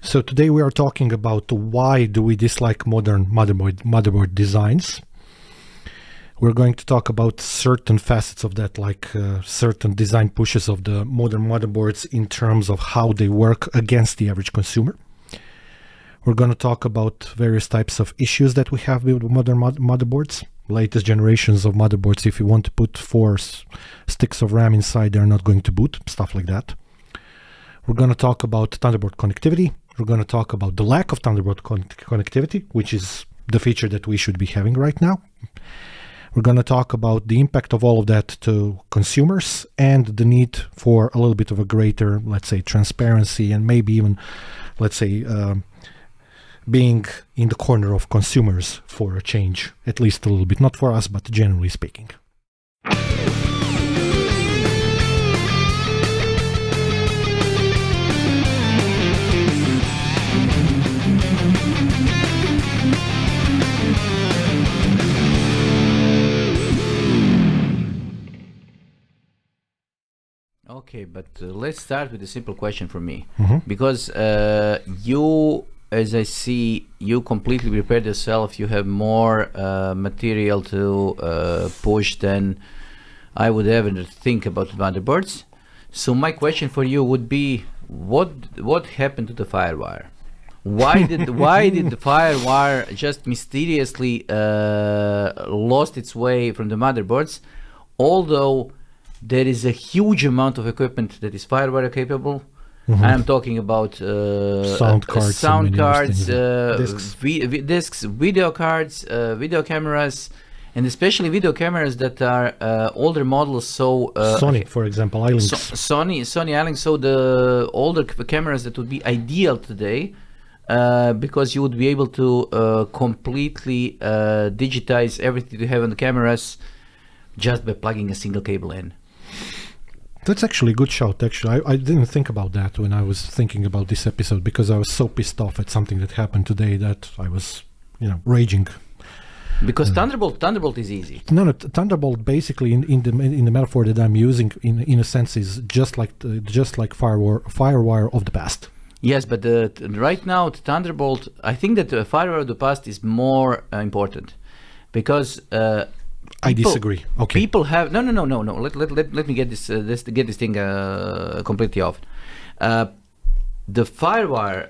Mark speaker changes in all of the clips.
Speaker 1: So today we are talking about why do we dislike modern motherboard designs. We're going to talk about certain facets of that, like certain design pushes of the modern motherboards in terms of how they work against the average consumer. We're going to talk about various types of issues that we have with modern motherboards. Latest generations of motherboards, if you want to put 4 sticks of RAM inside, they're not going to boot, stuff like that. We're going to talk about Thunderbolt connectivity. We're going to talk about the lack of Thunderbolt connectivity, which is the feature that we should be having right now. We're going to talk about the impact of all of that to consumers and the need for a little bit of a greater, let's say, transparency and maybe even, let's say, being in the corner of consumers for a change, at least a little bit, not for us, but generally speaking.
Speaker 2: Okay, but let's start with a simple question for me.
Speaker 1: Mm-hmm.
Speaker 2: Because you, as I see, you completely prepared yourself. You have more material to push than I would ever think about motherboards. So my question for you would be, what happened to the FireWire? Why did the FireWire just mysteriously lost its way from the motherboards? Although there is a huge amount of equipment that is FireWire capable.
Speaker 1: Mm-hmm.
Speaker 2: I'm talking about sound cards, discs, video cards, video cameras, and especially video cameras that are older models. So
Speaker 1: Sony, for example, iLinks.
Speaker 2: Sony iLinks. So the older cameras that would be ideal today, because you would be able to completely digitize everything you have on the cameras just by plugging a single cable in.
Speaker 1: That's actually a good shout. Actually, I didn't think about that when I was thinking about this episode because I was so pissed off at something that happened today that I was, raging.
Speaker 2: Because Thunderbolt is easy.
Speaker 1: No, Thunderbolt basically in the metaphor that I'm using in a sense is just like FireWire of the past.
Speaker 2: Yes, but right now Thunderbolt, I think that FireWire of the past is more important because.
Speaker 1: I disagree. Okay.
Speaker 2: People have no. Let me get this thing completely off. The FireWire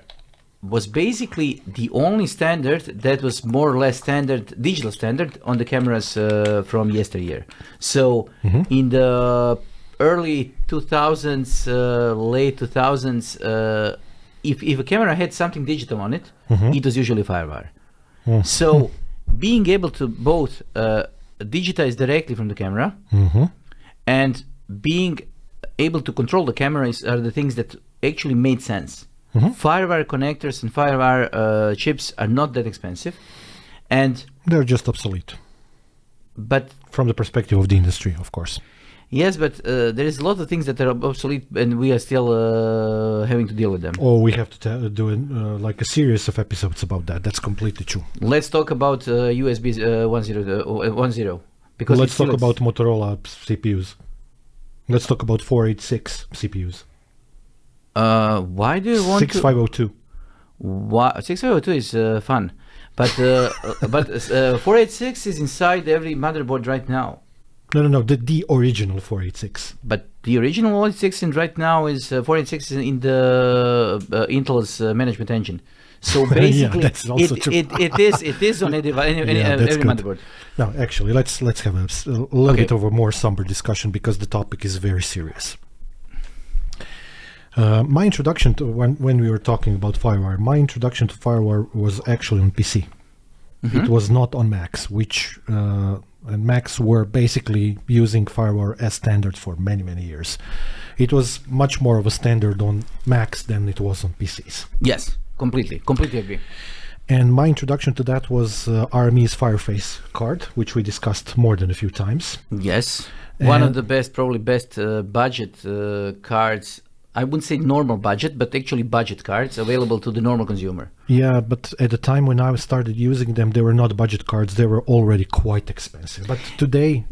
Speaker 2: was basically the only standard that was more or less digital standard on the cameras from yesteryear. So in the early 2000s, late 2000s, if a camera had something digital on it, it was usually FireWire. So being able to both digitize directly from the camera and being able to control the cameras are the things that actually made sense. FireWire connectors and FireWire chips are not that expensive, and
Speaker 1: they're just obsolete.
Speaker 2: But
Speaker 1: from the perspective of the industry, of course.
Speaker 2: Yes, but there is a lot of things that are obsolete, and we are still having to deal with them.
Speaker 1: Oh, we have to do like a series of episodes about that. That's completely true.
Speaker 2: Let's talk about USB 1.0. Because
Speaker 1: let's talk about Motorola CPUs. Let's talk about 486 CPUs.
Speaker 2: Why do you want
Speaker 1: 6502?
Speaker 2: 6502 is fun, but 486 is inside every motherboard right now.
Speaker 1: No, the original 486.
Speaker 2: But the original 486 right now is 486 in the Intel's management engine. So basically, it is on every motherboard.
Speaker 1: Now, actually, let's have a little bit of a more somber discussion because the topic is very serious. My introduction to when we were talking about FireWire, my introduction to FireWire was actually on PC. It was not on Macs, which and Macs were basically using FireWire as standard for many, many years. It was much more of a standard on Macs than it was on PCs.
Speaker 2: Yes, completely agree.
Speaker 1: And my introduction to that was RME's Fireface card, which we discussed more than a few times.
Speaker 2: Yes, one of the best budget cards. I wouldn't say normal budget, but actually budget cards available to the normal consumer.
Speaker 1: Yeah, but at the time when I started using them, they were not budget cards. They were already quite expensive. But today,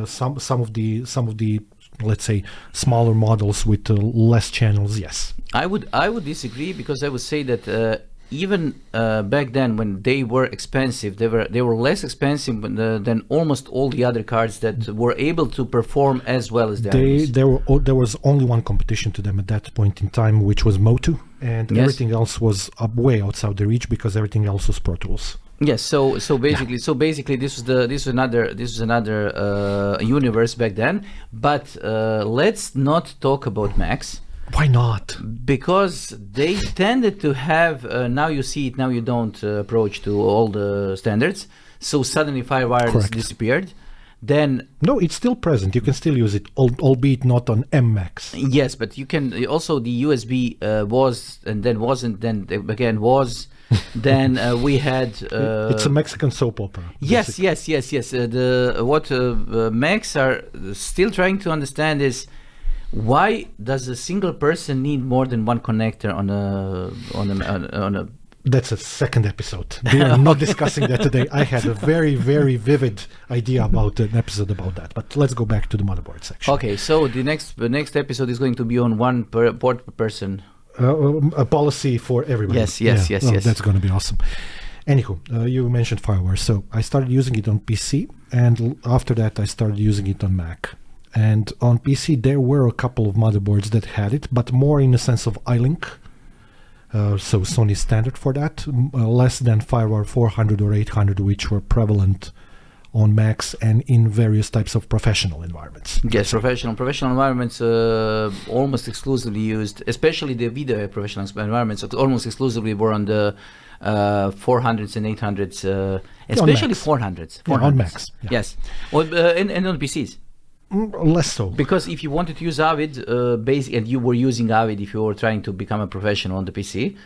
Speaker 1: some of the let's say, smaller models with less channels, yes.
Speaker 2: I would disagree, because I would say that even back then, when they were expensive, they were less expensive than almost all the other cards that were able to perform as well as
Speaker 1: there was only one competition to them at that point in time, which was Motu, and everything else was way outside their reach, because everything else was Pro Tools.
Speaker 2: Yes, so basically this was another universe back then. But let's not talk about Macs.
Speaker 1: Why not?
Speaker 2: Because they tended to have now you see it, now you don't approach to all the standards. So suddenly FireWire disappeared. Then
Speaker 1: no, it's still present. You can still use it, albeit not on M-Max.
Speaker 2: Yes, but you can also, the USB was, and then wasn't, then again was. Then we had
Speaker 1: it's a Mexican soap opera.
Speaker 2: Yes. What Macs are still trying to understand is, why does a single person need more than one connector on a
Speaker 1: That's a second episode. We are not discussing that today. I had a very, very vivid idea about an episode about that. But let's go back to the motherboard section.
Speaker 2: Okay, so the next episode is going to be on one port per person.
Speaker 1: A policy for everybody.
Speaker 2: Yes.
Speaker 1: That's going to be awesome. Anywho, you mentioned FireWire. So I started using it on PC, and after that I started using it on Mac. And on PC there were a couple of motherboards that had it, but more in the sense of iLink. So Sony standard for that, less than FireWire 400 or 800, which were prevalent on Macs and in various types of professional environments.
Speaker 2: Yes, professional environments almost exclusively used, especially the video professional environments, almost exclusively were on the 400s and 800s, especially 400s.
Speaker 1: On Macs. Yeah.
Speaker 2: Yes, and on PCs.
Speaker 1: Less so.
Speaker 2: Because if you wanted to use Avid, and you were using Avid if you were trying to become a professional on the PC,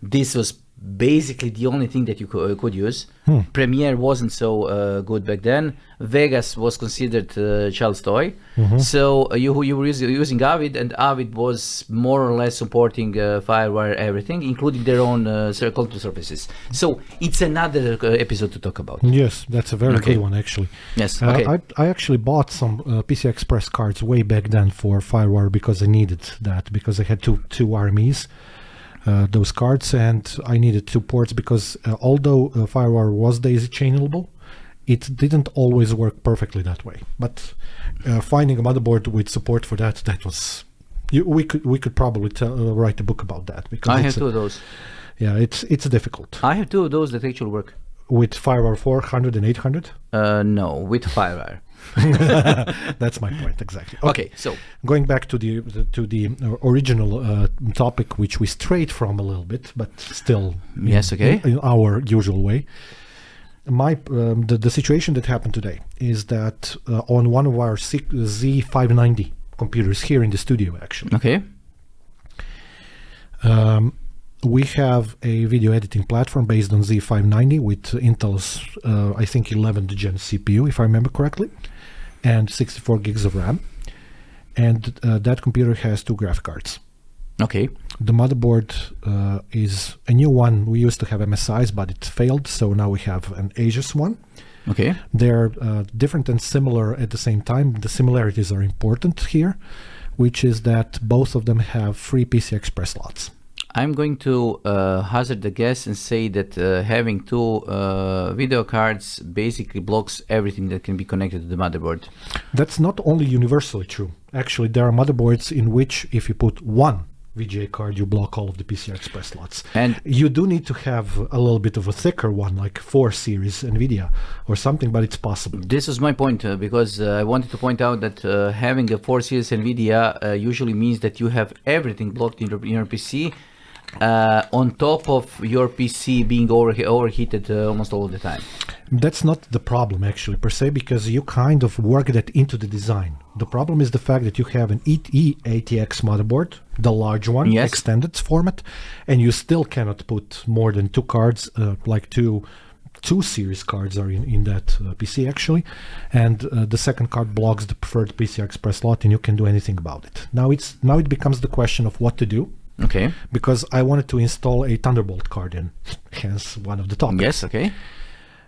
Speaker 2: this was basically the only thing that you could use. Premiere wasn't so good back then. Vegas was considered child's toy. So you were using Avid, and Avid was more or less supporting FireWire everything, including their own control surfaces. So it's another episode to talk about.
Speaker 1: Yes, that's a very good one, actually.
Speaker 2: Yes. Okay.
Speaker 1: I actually bought some PCI Express cards way back then for FireWire because I needed that, because I had two RMEs. Those cards, and I needed two ports because although FireWire was daisy chainable, it didn't always work perfectly that way. But finding a motherboard with support for that was we could probably write a book about that, because
Speaker 2: I have two of those.
Speaker 1: Yeah, it's difficult.
Speaker 2: I have two of those that actually work
Speaker 1: with FireWire 400 and 800.
Speaker 2: No, with FireWire.
Speaker 1: That's my point, exactly.
Speaker 2: Okay, so
Speaker 1: going back to the original topic, which we strayed from a little bit, but still in our usual way. The situation that happened today is that on one of our Z590 computers here in the studio, actually, we have a video editing platform based on Z590 with Intel's I think 11th gen CPU, if I remember correctly, and 64 gigs of RAM, and that computer has two graphic cards.
Speaker 2: Okay.
Speaker 1: The motherboard is a new one. We used to have MSIs, but it failed, so now we have an Asus one.
Speaker 2: Okay.
Speaker 1: They're different and similar at the same time. The similarities are important here, which is that both of them have free PCI Express slots.
Speaker 2: I'm going to hazard a guess and say that having two video cards basically blocks everything that can be connected to the motherboard.
Speaker 1: That's not only universally true. Actually, there are motherboards in which if you put one VGA card, you block all of the PCI Express slots. And you do need to have a little bit of a thicker one, like 4 series NVIDIA or something, but it's possible.
Speaker 2: This is my point, because I wanted to point out that having a 4 series NVIDIA usually means that you have everything blocked in your PC, on top of your PC being overheated almost all the time.
Speaker 1: That's not the problem, actually, per se, because you kind of work that into the design. The problem is the fact that you have an ET-ATX motherboard, the large one, extended format, and you still cannot put more than 2 cards, like two series cards are in that PC, actually, and the second card blocks the preferred PCI Express slot, and you can do anything about it. Now it becomes the question of what to do.
Speaker 2: Okay.
Speaker 1: Because I wanted to install a Thunderbolt card in, hence one of the topics.
Speaker 2: Yes, okay.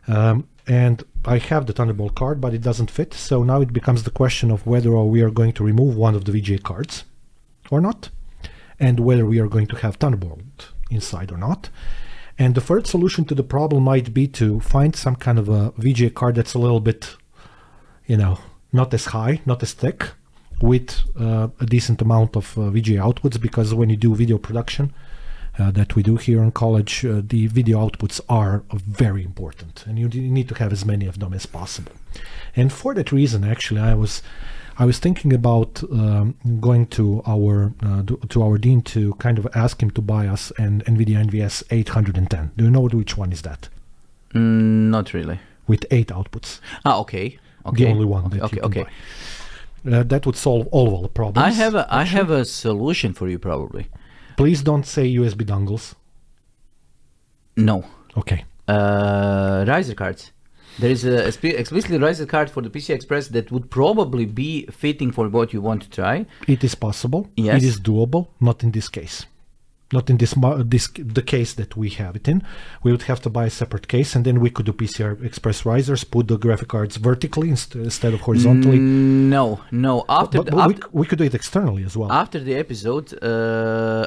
Speaker 1: And I have the Thunderbolt card, but it doesn't fit. So now it becomes the question of whether we are going to remove one of the VGA cards or not, and whether we are going to have Thunderbolt inside or not. And the third solution to the problem might be to find some kind of a VGA card that's a little bit, not as high, not as thick, with a decent amount of VGA outputs, because when you do video production, that we do here in college, the video outputs are very important, and you need to have as many of them as possible. And for that reason, actually, I was thinking about going to our dean to kind of ask him to buy us an NVIDIA NVS 810. Do you know which one is that?
Speaker 2: Not really.
Speaker 1: With 8 outputs.
Speaker 2: Okay.
Speaker 1: The only one that you can buy. That would solve all of the problems.
Speaker 2: I have a solution for you, probably.
Speaker 1: Please don't say USB dongles.
Speaker 2: No.
Speaker 1: Okay.
Speaker 2: Riser cards. There is a explicitly Riser card for the PCI Express that would probably be fitting for what you want to try.
Speaker 1: It is possible.
Speaker 2: Yes.
Speaker 1: It is doable. Not in this case. Not in the case that we have it in. We would have to buy a separate case, and then we could do PCI Express risers, put the graphic cards vertically instead of horizontally.
Speaker 2: No.
Speaker 1: We could do it externally as well.
Speaker 2: After the episode,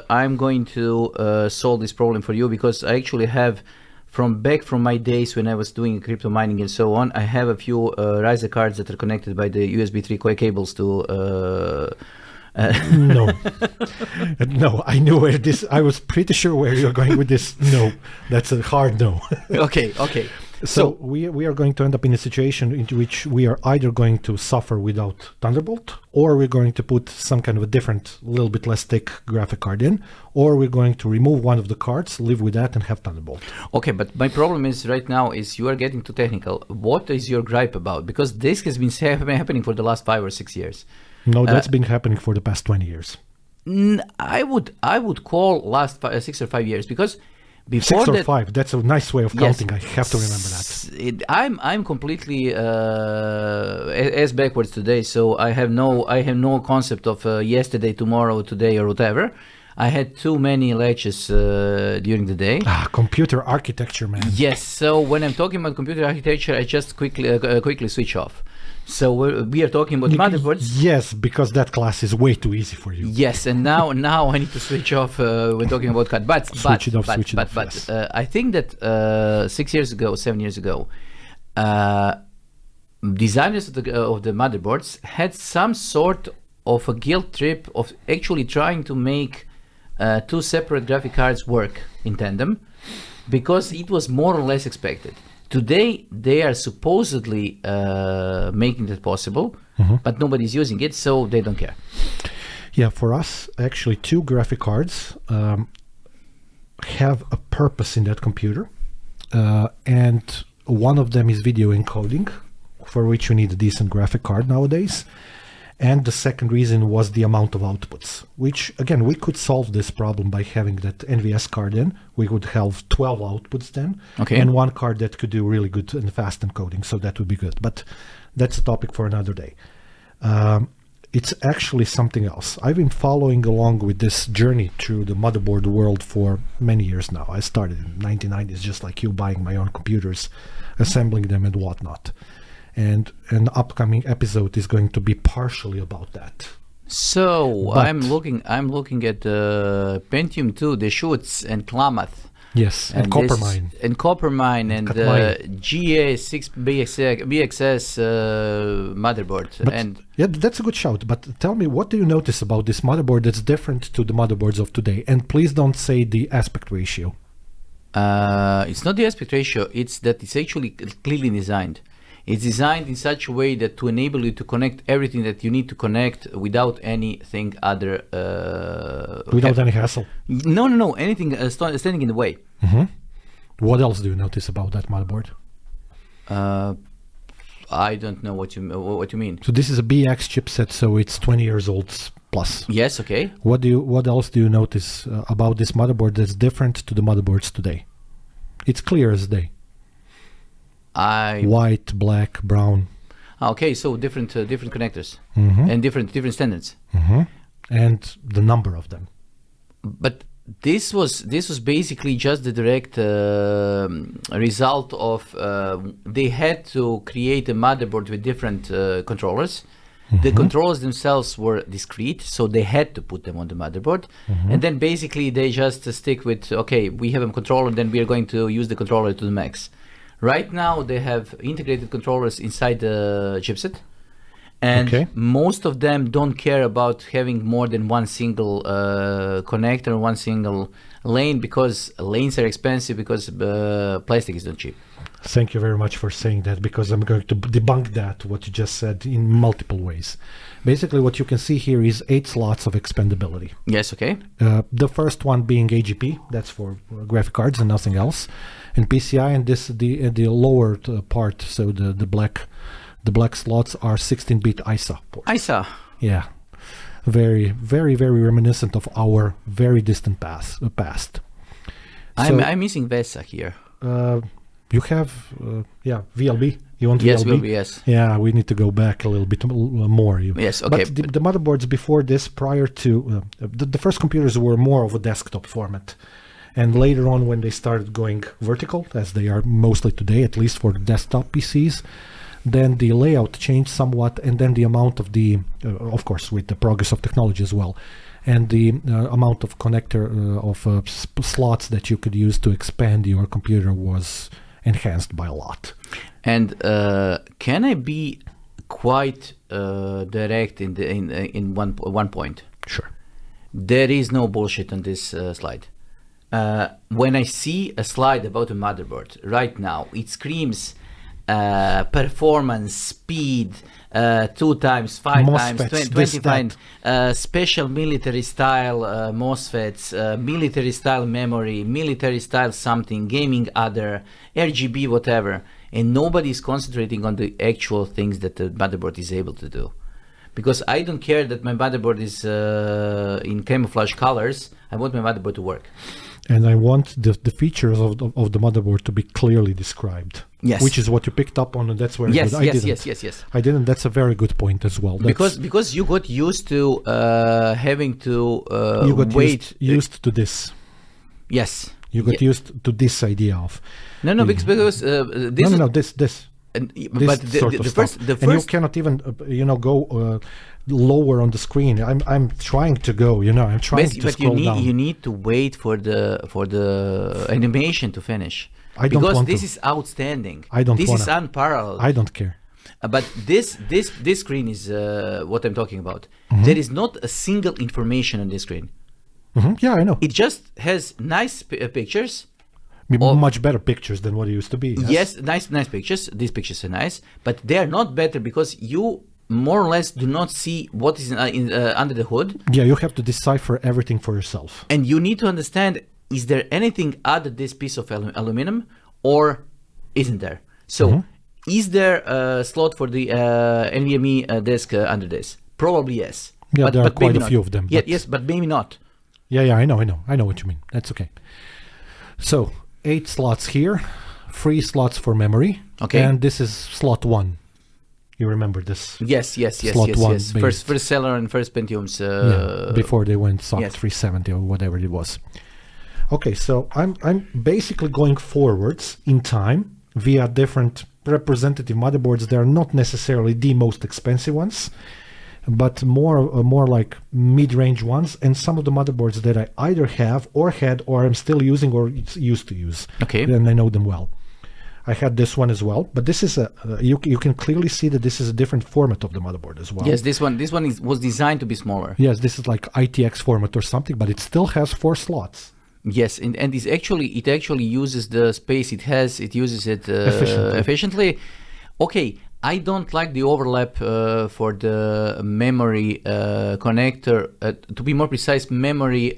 Speaker 2: I'm going to solve this problem for you, because I actually have, from my days when I was doing crypto mining and so on, I have a few riser cards that are connected by the USB 3 cables to...
Speaker 1: No, I knew where I was pretty sure where you're going with this. No, that's a hard no.
Speaker 2: Okay.
Speaker 1: So we are going to end up in a situation into which we are either going to suffer without Thunderbolt, or we're going to put some kind of a different, little bit less thick graphic card in, or we're going to remove one of the cards, live with that, and have Thunderbolt.
Speaker 2: Okay, but my problem is right now is you are getting too technical. What is your gripe about? Because this has been happening for the last 5 or 6 years.
Speaker 1: No, that's been happening for the past 20 years.
Speaker 2: I would call last 6 or 5 years, because before
Speaker 1: 6 or 5. That's a nice way of counting. I have to remember that.
Speaker 2: I'm completely as backwards today, so I have no concept of yesterday, tomorrow, today, or whatever. I had too many latches during the day.
Speaker 1: Computer architecture, man.
Speaker 2: Yes. So when I'm talking about computer architecture, I just quickly switch off. So we are talking about motherboards.
Speaker 1: Yes, because that class is way too easy for you.
Speaker 2: Yes, and now I need to switch off. We're talking about card, but
Speaker 1: yes.
Speaker 2: I think that 6 years ago, 7 years ago, designers of the motherboards had some sort of a guilt trip of actually trying to make 2 separate graphic cards work in tandem, because it was more or less expected. Today, they are supposedly making that possible, but nobody's using it, so they don't care.
Speaker 1: Yeah, for us, actually, 2 graphic cards have a purpose in that computer, and one of them is video encoding, for which you need a decent graphic card nowadays. And the second reason was the amount of outputs, which, again, we could solve this problem by having that NVS card in. We would have 12 outputs then, and one card that could do really good and fast encoding, so that would be good. But that's a topic for another day. It's actually something else. I've been following along with this journey through the motherboard world for many years now. I started in the 1990s, just like you, buying my own computers, assembling them and whatnot. And an upcoming episode is going to be partially about that.
Speaker 2: So I'm looking at Pentium 2, the Schutz and Klamath.
Speaker 1: Yes, and Coppermine.
Speaker 2: And Coppermine and GA6BXS motherboard.
Speaker 1: Yeah, that's a good shout. But tell me, what do you notice about this motherboard that's different to the motherboards of today? And please don't say the aspect ratio.
Speaker 2: It's not the aspect ratio. It's that it's actually clearly designed. It's designed in such a way that to enable you to connect everything that you need to connect without anything other.
Speaker 1: Without any hassle.
Speaker 2: No. Anything standing in the way.
Speaker 1: What else do you notice about that motherboard?
Speaker 2: I don't know what you mean.
Speaker 1: So this is a BX chipset, so it's 20 years old plus.
Speaker 2: Yes. Okay.
Speaker 1: What else do you notice about this motherboard that's different to the motherboards today? It's clear as day. White, black, brown.
Speaker 2: Okay, so different connectors and different standards.
Speaker 1: And the number of them.
Speaker 2: But this was basically just the direct result of they had to create a motherboard with different controllers. The controllers themselves were discrete, so they had to put them on the motherboard. And then basically they just stick with, okay, we have a controller, then we are going to use the controller to the max. Right now they have integrated controllers inside the chipset, and most of them don't care about having more than one single connector, one single lane, because lanes are expensive, because plastic is not cheap.
Speaker 1: Thank you very much for saying that, because I'm going to debunk that, what you just said, in multiple ways. Basically, what you can see here is 8 slots of expandability.
Speaker 2: Yes, okay.
Speaker 1: The first one being AGP, that's for graphic cards and nothing else, and PCI, and this the lower part, so the black slots are 16-bit ISA ports.
Speaker 2: ISA.
Speaker 1: Yeah, very, very, very reminiscent of our very distant past.
Speaker 2: I'm missing VESA here.
Speaker 1: You have, VLB. You want
Speaker 2: yes,
Speaker 1: VLB?
Speaker 2: VLB, yes.
Speaker 1: Yeah, we need to go back a little bit more.
Speaker 2: Yes, okay.
Speaker 1: But the motherboards before this, prior to the first computers, were more of a desktop format, and later on, when they started going vertical, as they are mostly today, at least for the desktop PCs, then the layout changed somewhat, and then the amount of of course, with the progress of technology as well, and the amount of connector slots that you could use to expand your computer was enhanced by a lot.
Speaker 2: And can I be quite direct in one point?
Speaker 1: Sure.
Speaker 2: There is no bullshit on this slide. When I see a slide about a motherboard right now, it screams performance, speed, 2 times, 5
Speaker 1: MOSFETs,
Speaker 2: times, 25, special military style MOSFETs, military style memory, military style something, gaming other, RGB, whatever. And nobody is concentrating on the actual things that the motherboard is able to do. Because I don't care that my motherboard is in camouflage colors, I want my motherboard to work.
Speaker 1: And I want the features of the motherboard to be clearly described.
Speaker 2: Yes.
Speaker 1: Which is what you picked up on, and that's very
Speaker 2: yes,
Speaker 1: good.
Speaker 2: Yes.
Speaker 1: I didn't. That's a very good point as well.
Speaker 2: Because you got used to having to
Speaker 1: you got
Speaker 2: wait.
Speaker 1: Used to this.
Speaker 2: Yes.
Speaker 1: You got used to this idea of.
Speaker 2: No, because this.
Speaker 1: No, this.
Speaker 2: But the first,
Speaker 1: and you cannot even go lower on the screen. I'm trying to go. I'm trying to scroll down.
Speaker 2: You need to wait for the animation to finish.
Speaker 1: Because
Speaker 2: this is outstanding. This is unparalleled.
Speaker 1: I don't care.
Speaker 2: But this screen is what I'm talking about. There is not a single information on this screen.
Speaker 1: Yeah, I know.
Speaker 2: It just has nice pictures.
Speaker 1: Much better pictures than what it used to be.
Speaker 2: Yes, nice pictures. These pictures are nice, but they are not better because you more or less do not see what is under the hood.
Speaker 1: Yeah, you have to decipher everything for yourself.
Speaker 2: And you need to understand, is there anything other this piece of aluminum or isn't there? So is there a slot for the NVMe disk under this? Probably yes.
Speaker 1: Yeah, there are quite a few of them.
Speaker 2: Yes, but maybe not.
Speaker 1: Yeah, I know what you mean. That's okay. So 8 slots here, 3 slots for memory.
Speaker 2: Okay.
Speaker 1: And this is slot 1. You remember this?
Speaker 2: Yes.
Speaker 1: Slot 1
Speaker 2: First Celeron and first Pentiums.
Speaker 1: Before they went SOC 370 or whatever it was. Okay, so I'm basically going forwards in time via different representative motherboards. They are not necessarily the most expensive ones, but more like mid-range ones, and some of the motherboards that I either have or had or I'm still using or used to use.
Speaker 2: Okay.
Speaker 1: And I know them well. I had this one as well, but this is you can clearly see that this is a different format of the motherboard as well.
Speaker 2: Yes, this one was designed to be smaller.
Speaker 1: Yes, this is like ITX format or something, but it still has 4 slots.
Speaker 2: Yes, and it actually uses the space it has. It uses it efficiently. Okay, I don't like the overlap for the memory connector. To be more precise, memory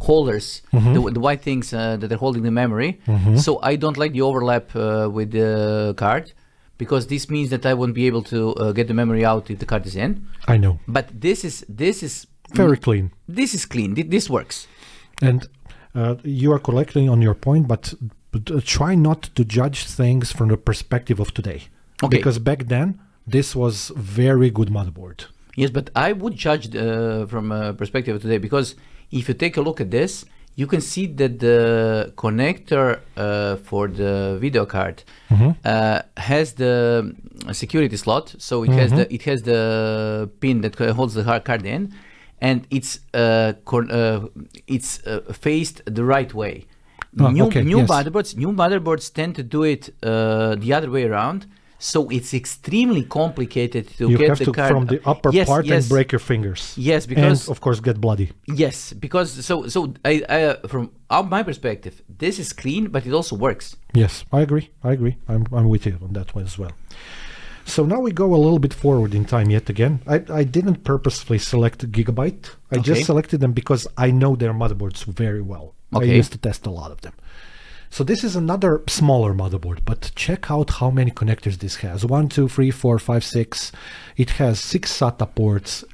Speaker 2: holders, the white things that are holding the memory. So I don't like the overlap with the card, because this means that I won't be able to get the memory out if the card is in.
Speaker 1: I know.
Speaker 2: But this is
Speaker 1: very clean.
Speaker 2: This is clean. This works.
Speaker 1: And you are correctly on your point, but try not to judge things from the perspective of today.
Speaker 2: Okay.
Speaker 1: Because back then, this was very good motherboard.
Speaker 2: Yes, but I would judge from a perspective of today, because if you take a look at this, you can see that the connector for the video card has the security slot. So it has the pin that holds the hard card in, and it's faced the right way. New motherboards tend to do it the other way around. So it's extremely complicated to
Speaker 1: you
Speaker 2: get
Speaker 1: have
Speaker 2: the
Speaker 1: to
Speaker 2: card
Speaker 1: from the upper part and break your fingers.
Speaker 2: Yes, because
Speaker 1: and of course get bloody.
Speaker 2: Yes, because I from my perspective, this is clean, but it also works.
Speaker 1: Yes, I agree. I'm with you on that one as well. So now we go a little bit forward in time yet again. I didn't purposefully select Gigabyte. I just selected them because I know their motherboards very well. I used to test a lot of them. So this is another smaller motherboard, but check out how many connectors this has. 1, 2, 3, 4, 5, 6. It has 6 SATA ports,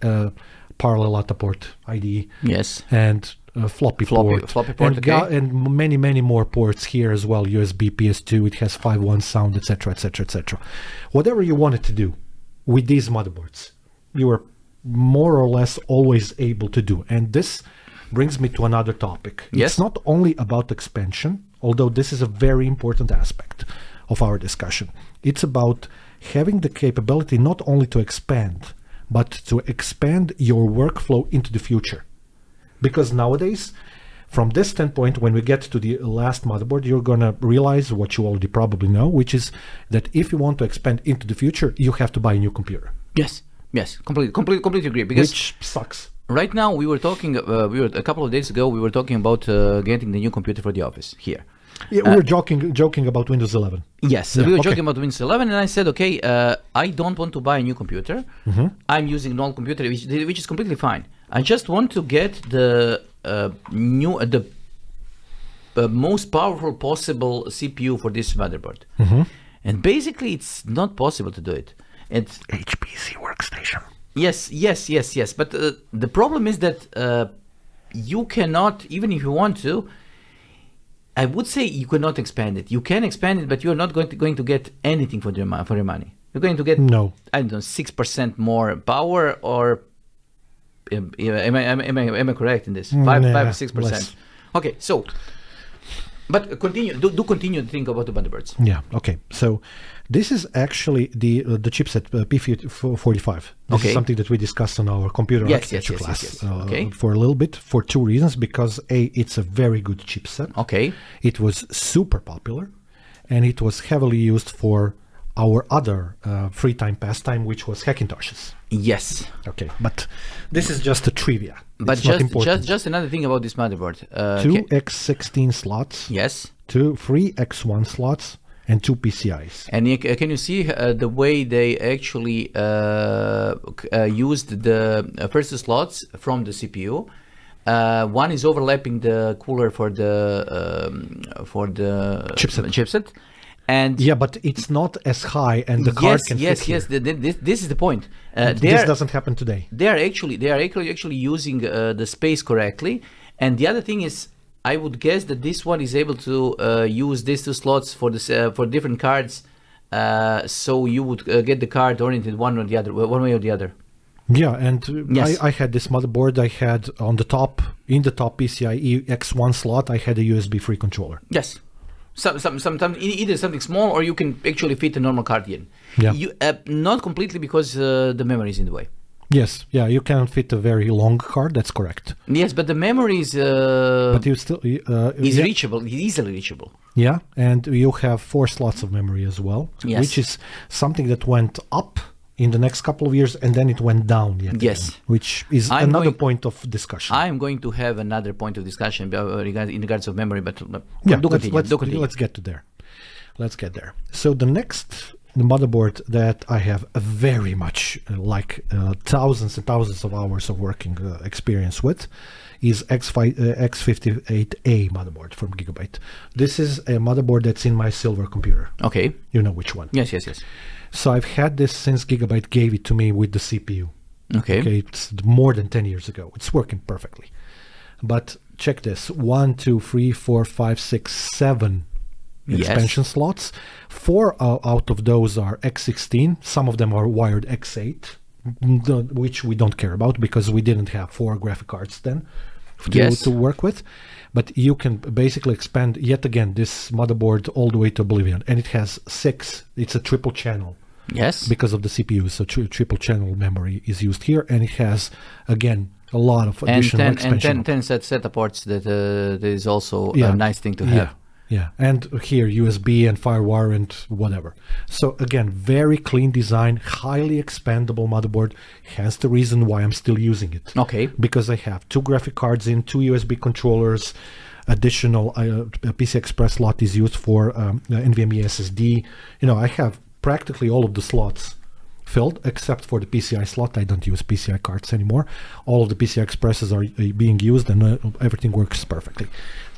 Speaker 1: parallel ATA port IDE.
Speaker 2: Yes.
Speaker 1: And floppy port, and many more ports here as well. USB, PS2. It has 5.1 sound, etc., etc., etc. Whatever you wanted to do with these motherboards, you are more or less always able to do. And this brings me to another topic.
Speaker 2: Yes.
Speaker 1: It's not only about expansion, although this is a very important aspect of our discussion. It's about having the capability not only to expand, but to expand your workflow into the future. Because nowadays, from this standpoint, when we get to the last motherboard, you're going to realize what you already probably know, which is that if you want to expand into the future, you have to buy a new computer.
Speaker 2: Yes, completely agree. Because
Speaker 1: which sucks.
Speaker 2: Right now, we were talking. A couple of days ago, we were talking about getting the new computer for the office here.
Speaker 1: Yeah, we were joking about Windows 11.
Speaker 2: Yes, we were joking about Windows 11, and I said, okay, I don't want to buy a new computer. I'm using an old computer, which is completely fine. I just want to get the most powerful possible CPU for this motherboard. And basically, it's not possible to do it. It's
Speaker 1: HPC workstation.
Speaker 2: Yes. But the problem is that you cannot, even if you want to, I would say you cannot expand it. You can expand it, but you're not going to get anything for your money. You're going to get, I don't know, 6% more power, or am I correct in this? 5 or 6%.
Speaker 1: Less.
Speaker 2: Okay, so, but continue. Do continue to think about the motherboards.
Speaker 1: Yeah. Okay. So, this is actually the chipset P45. This is something that we discussed on our computer architecture class for a little bit, for 2 reasons. Because it's a very good chipset.
Speaker 2: Okay.
Speaker 1: It was super popular, and it was heavily used for our other free time pastime, which was Hackintoshes.
Speaker 2: Yes.
Speaker 1: Okay, but this is just a trivia.
Speaker 2: But just another thing about this motherboard.
Speaker 1: 2 X16 slots.
Speaker 2: Yes.
Speaker 1: 3 X1 slots. And 2 PCIs.
Speaker 2: And can you see the way they actually used the first slots from the CPU? One is overlapping the cooler for the chipset. And
Speaker 1: yeah, but it's not as high, and the card can fit here.
Speaker 2: This is the point.
Speaker 1: This doesn't happen today.
Speaker 2: They are actually using the space correctly. And the other thing is, I would guess that this one is able to use these 2 slots for different cards, so you would get the card oriented one way or the other.
Speaker 1: Yeah, and I had this motherboard. I had in the top PCIe X1 slot, I had a USB-free controller.
Speaker 2: Yes. Sometimes either something small, or you can actually fit a normal card in.
Speaker 1: Yeah.
Speaker 2: Not completely, because the memory is in the way.
Speaker 1: Yes, you cannot fit a very long card. That's correct.
Speaker 2: Yes, but the memory is.
Speaker 1: But you still
Speaker 2: is reachable, easily reachable.
Speaker 1: Yeah, and you have 4 slots of memory as well, which is something that went up in the next couple of years, and then it went down yet again, which is another point of discussion.
Speaker 2: I'm going to have another point of discussion in regards of memory, but
Speaker 1: let's get to there. Let's get there. So the next motherboard that I have very much thousands and thousands of hours of working experience with is X58A motherboard from Gigabyte. This is a motherboard that's in my silver computer.
Speaker 2: Okay.
Speaker 1: You know which one.
Speaker 2: Yes.
Speaker 1: So I've had this since Gigabyte gave it to me with the CPU.
Speaker 2: Okay.
Speaker 1: It's more than 10 years ago. It's working perfectly. But check this. 1, 2, 3, 4, 5, 6, 7 expansion slots. 4 out of those are X16. Some of them are wired X8, which we don't care about because we didn't have 4 graphic cards then. to work with. But you can basically expand yet again this motherboard all the way to oblivion, and it has 6. It's a triple channel.
Speaker 2: Yes.
Speaker 1: Because of the CPU, so triple channel memory is used here, and it has again a lot of additional expansion.
Speaker 2: And 10 SATA ports. That is also a nice thing to have.
Speaker 1: Yeah, and here USB and FireWire and whatever. So again, very clean design, highly expandable motherboard. Hence the reason why I'm still using it.
Speaker 2: Okay.
Speaker 1: Because I have 2 graphic cards in, 2 USB controllers, additional PCI Express slot is used for NVMe SSD. I have practically all of the slots filled except for the PCI slot. I don't use PCI cards anymore. All of the PCI Expresses are being used, and everything works perfectly.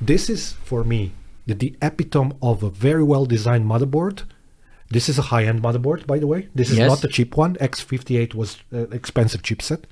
Speaker 1: This is, for me, the epitome of a very well designed motherboard. This is a high-end motherboard, by the way. This is not a cheap one. X58 was an expensive chipset.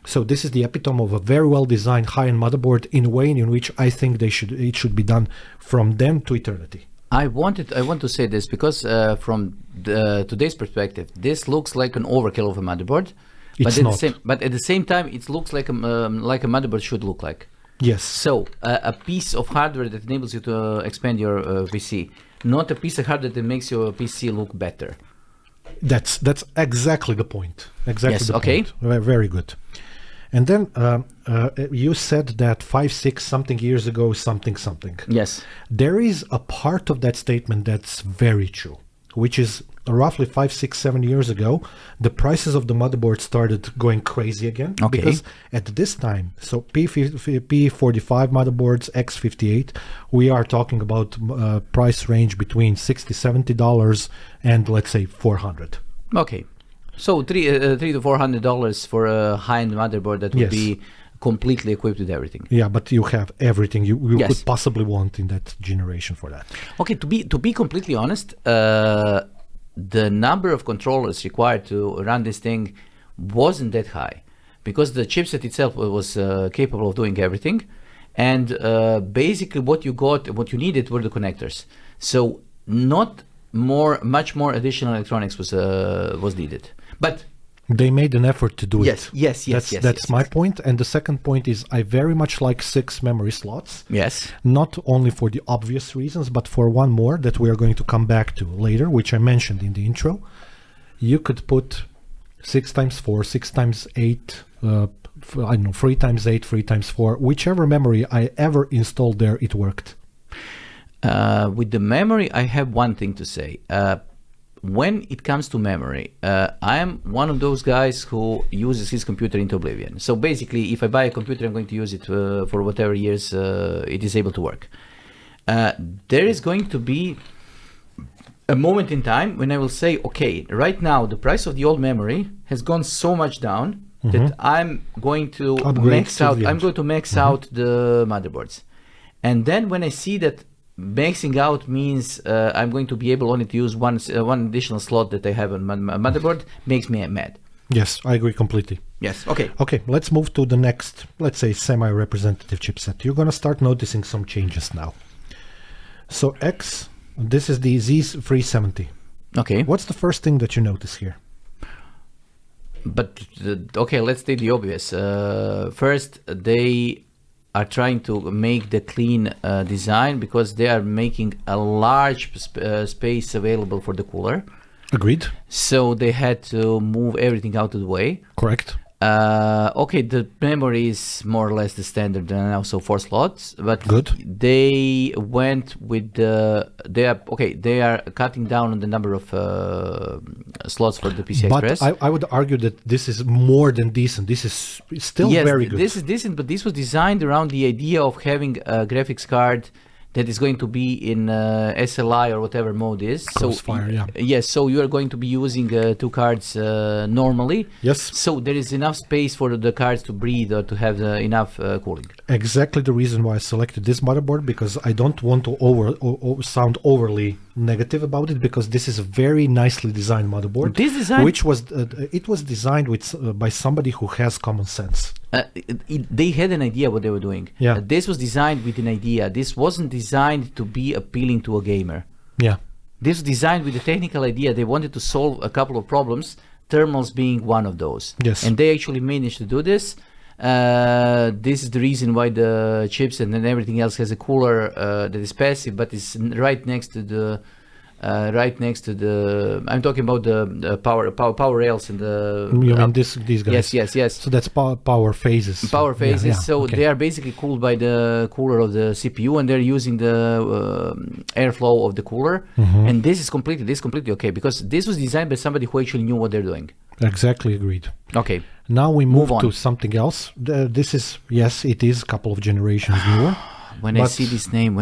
Speaker 1: So this is the epitome of a very well designed high-end motherboard in a way in which I think it should be done from then to eternity.
Speaker 2: I want to say this because from today's perspective, this looks like an overkill of a motherboard. But at the same time, it looks like a motherboard should look like.
Speaker 1: Yes.
Speaker 2: So a piece of hardware that enables you to expand your PC, not a piece of hardware that makes your PC look better.
Speaker 1: That's exactly the point. Exactly the point. Very good. And then you said that 5-6 something years ago, something.
Speaker 2: Yes.
Speaker 1: There is a part of that statement that's very true, which is roughly 5, 6, 7 years ago, the prices of the motherboard started going crazy again.
Speaker 2: Okay.
Speaker 1: Because at this time, so P45 motherboards, X58, we are talking about price range between $60, $70 and let's say $400.
Speaker 2: Okay. So $300 to $400 for a high-end motherboard that would be completely equipped with everything.
Speaker 1: Yeah, but you have everything you could possibly want in that generation for that.
Speaker 2: Okay, to be completely honest, the number of controllers required to run this thing wasn't that high because the chipset itself was capable of doing everything, and basically what you needed were the connectors. So much more additional electronics was needed. But
Speaker 1: they made an effort to do it.
Speaker 2: Yes.
Speaker 1: That's my point. And the second point is I very much like 6 memory slots.
Speaker 2: Yes.
Speaker 1: Not only for the obvious reasons, but for one more that we are going to come back to later, which I mentioned in the intro. You could put 6x4, 6x8, 3x8, 3x4, whichever memory I ever installed there, it worked.
Speaker 2: With the memory, I have one thing to say. When it comes to memory, I am one of those guys who uses his computer into oblivion. So basically, if I buy a computer, I'm going to use it for whatever years it is able to work. There is going to be a moment in time when I will say, okay, right now the price of the old memory has gone so much down that I'm going to max out the motherboards. And then when I see that maxing out means I'm going to be able only to use one additional slot that I have on my motherboard, makes me mad.
Speaker 1: Yes, I agree completely.
Speaker 2: Yes. Okay.
Speaker 1: Okay, let's move to the next, let's say, semi-representative chipset. You're going to start noticing some changes now. So this is the Z370.
Speaker 2: Okay.
Speaker 1: What's the first thing that you notice here?
Speaker 2: But okay, let's take the obvious. First, they are trying to make the clean design because they are making a large space available for the cooler.
Speaker 1: Agreed.
Speaker 2: So they had to move everything out of the way.
Speaker 1: Correct.
Speaker 2: Okay, the memory is more or less the standard now, so 4 slots. But
Speaker 1: good.
Speaker 2: They went with they are cutting down on the number of slots for the PCI Express.
Speaker 1: But I would argue that this is more than decent. This is still very good.
Speaker 2: This is decent, but this was designed around the idea of having a graphics card that is going to be in SLI or whatever mode is.
Speaker 1: Crossfire,
Speaker 2: Yes, so you are going to be using 2 cards normally.
Speaker 1: Yes.
Speaker 2: So there is enough space for the cards to breathe or to have enough cooling.
Speaker 1: Exactly the reason why I selected this motherboard, because I don't want to sound overly negative about it, because this is a very nicely designed motherboard.
Speaker 2: This design,
Speaker 1: which was it was designed by somebody who has common sense.
Speaker 2: They had an idea what they were doing.
Speaker 1: Yeah.
Speaker 2: This was designed with an idea. This wasn't designed to be appealing to a gamer.
Speaker 1: Yeah.
Speaker 2: This was designed with a technical idea. They wanted to solve a couple of problems, thermals being one of those.
Speaker 1: Yes.
Speaker 2: And they actually managed to do this. This is the reason why the chips and then everything else has a cooler that is passive, but it's right next to the. I'm talking about the power rails and the.
Speaker 1: You mean these guys?
Speaker 2: Yes.
Speaker 1: So that's power phases.
Speaker 2: Power phases.
Speaker 1: Yeah,
Speaker 2: so
Speaker 1: okay.
Speaker 2: they are basically cooled by the cooler of the CPU, and they're using the airflow of the cooler. And this is completely okay, because this was designed by somebody who actually knew what they're doing.
Speaker 1: Exactly, agreed.
Speaker 2: Okay.
Speaker 1: Now we move
Speaker 2: on
Speaker 1: to something else. This is, yes, it is a couple of generations newer.
Speaker 2: When I see this name,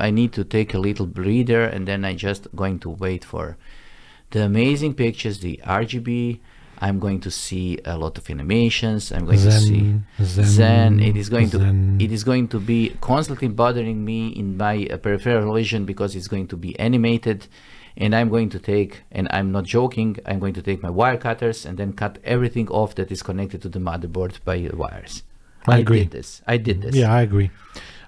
Speaker 2: I need to take a little breather, and then I just going to wait for the amazing pictures, the RGB. I'm going to see a lot of animations. I'm going to see Zen. It is going to be constantly bothering me in my peripheral vision, because it's going to be animated, and I'm going to take, and I'm not joking, I'm going to take my wire cutters and then cut everything off that is connected to the motherboard by wires.
Speaker 1: I agree.
Speaker 2: I did this.
Speaker 1: Yeah, I agree.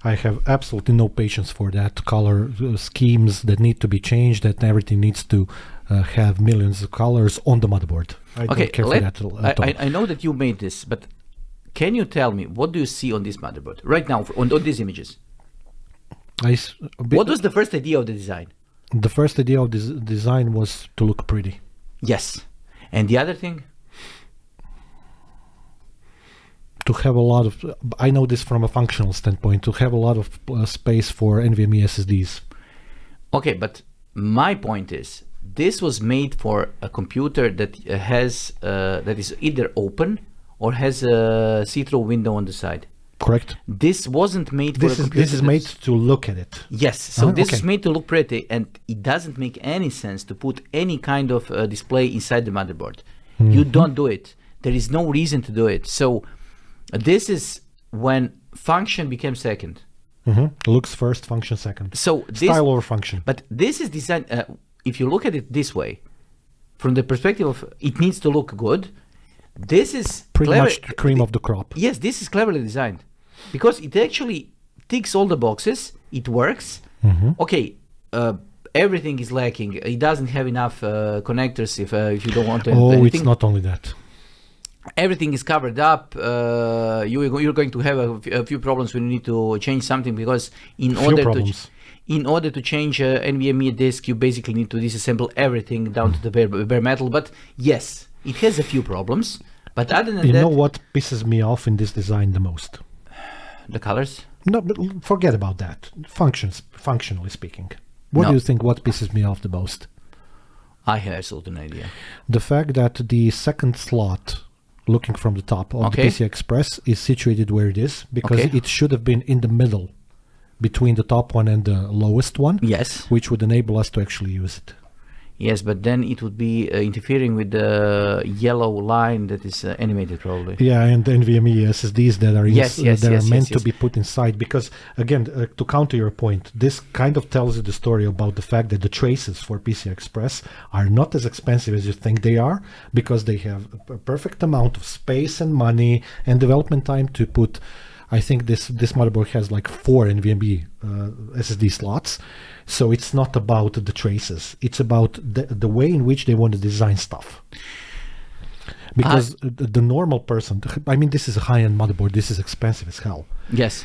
Speaker 1: I have absolutely no patience for that. Color schemes that need to be changed, that everything needs to have millions of colors on the motherboard. I don't care for that at all.
Speaker 2: I know that you made this, but can you tell me, what do you see on this motherboard right now on these images? What was the first idea of the design?
Speaker 1: The first idea of this design was to look pretty.
Speaker 2: Yes. And the other thing?
Speaker 1: To have a lot of, I know this from a functional standpoint, to have a lot of space for NVMe SSDs.
Speaker 2: Okay, but my point is, this was made for a computer that has that is either open or has a see-through window on the side.
Speaker 1: Correct.
Speaker 2: This wasn't made for a computer.
Speaker 1: This is made to look at it.
Speaker 2: Yes, so this is made to look pretty, and it doesn't make any sense to put any kind of display inside the motherboard. You don't do it. There is no reason to do it. So this is when function became second.
Speaker 1: Looks first, function second.
Speaker 2: So
Speaker 1: style over function.
Speaker 2: But this is designed, if you look at it this way, from the perspective of it needs to look good, this is
Speaker 1: pretty much the cream of the crop.
Speaker 2: Yes, this is cleverly designed, because it actually ticks all the boxes. It works. Okay, everything is lacking. It doesn't have enough connectors if you don't want to.
Speaker 1: It's not only that.
Speaker 2: Everything is covered up. You're going to have a few problems when you need to change something, because in order to change NVMe disk, you basically need to disassemble everything down to the bare metal. But yes, it has a few problems. But other than that,
Speaker 1: you know what pisses me off in this design the most?
Speaker 2: The colors?
Speaker 1: No, but forget about that. Functionally speaking, what do you think? What pisses me off the most?
Speaker 2: I have absolutely no idea.
Speaker 1: The fact that the second slot, looking from the top of the PCI Express, is situated where it is, because it should have been in the middle between the top one and the lowest one.
Speaker 2: Yes.
Speaker 1: Which would enable us to actually use it.
Speaker 2: Yes, but then it would be interfering with the yellow line that is animated, probably.
Speaker 1: Yeah, and the NVMe SSDs that are meant to be put inside. Because, again, to counter your point, this kind of tells you the story about the fact that the traces for PCI Express are not as expensive as you think they are, because they have a perfect amount of space and money and development time to put. I think this motherboard has like 4 NVMe SSD slots. So it's not about the traces. It's about the way in which they want to design stuff. Because the normal person, I mean, this is a high-end motherboard. This is expensive as hell.
Speaker 2: Yes.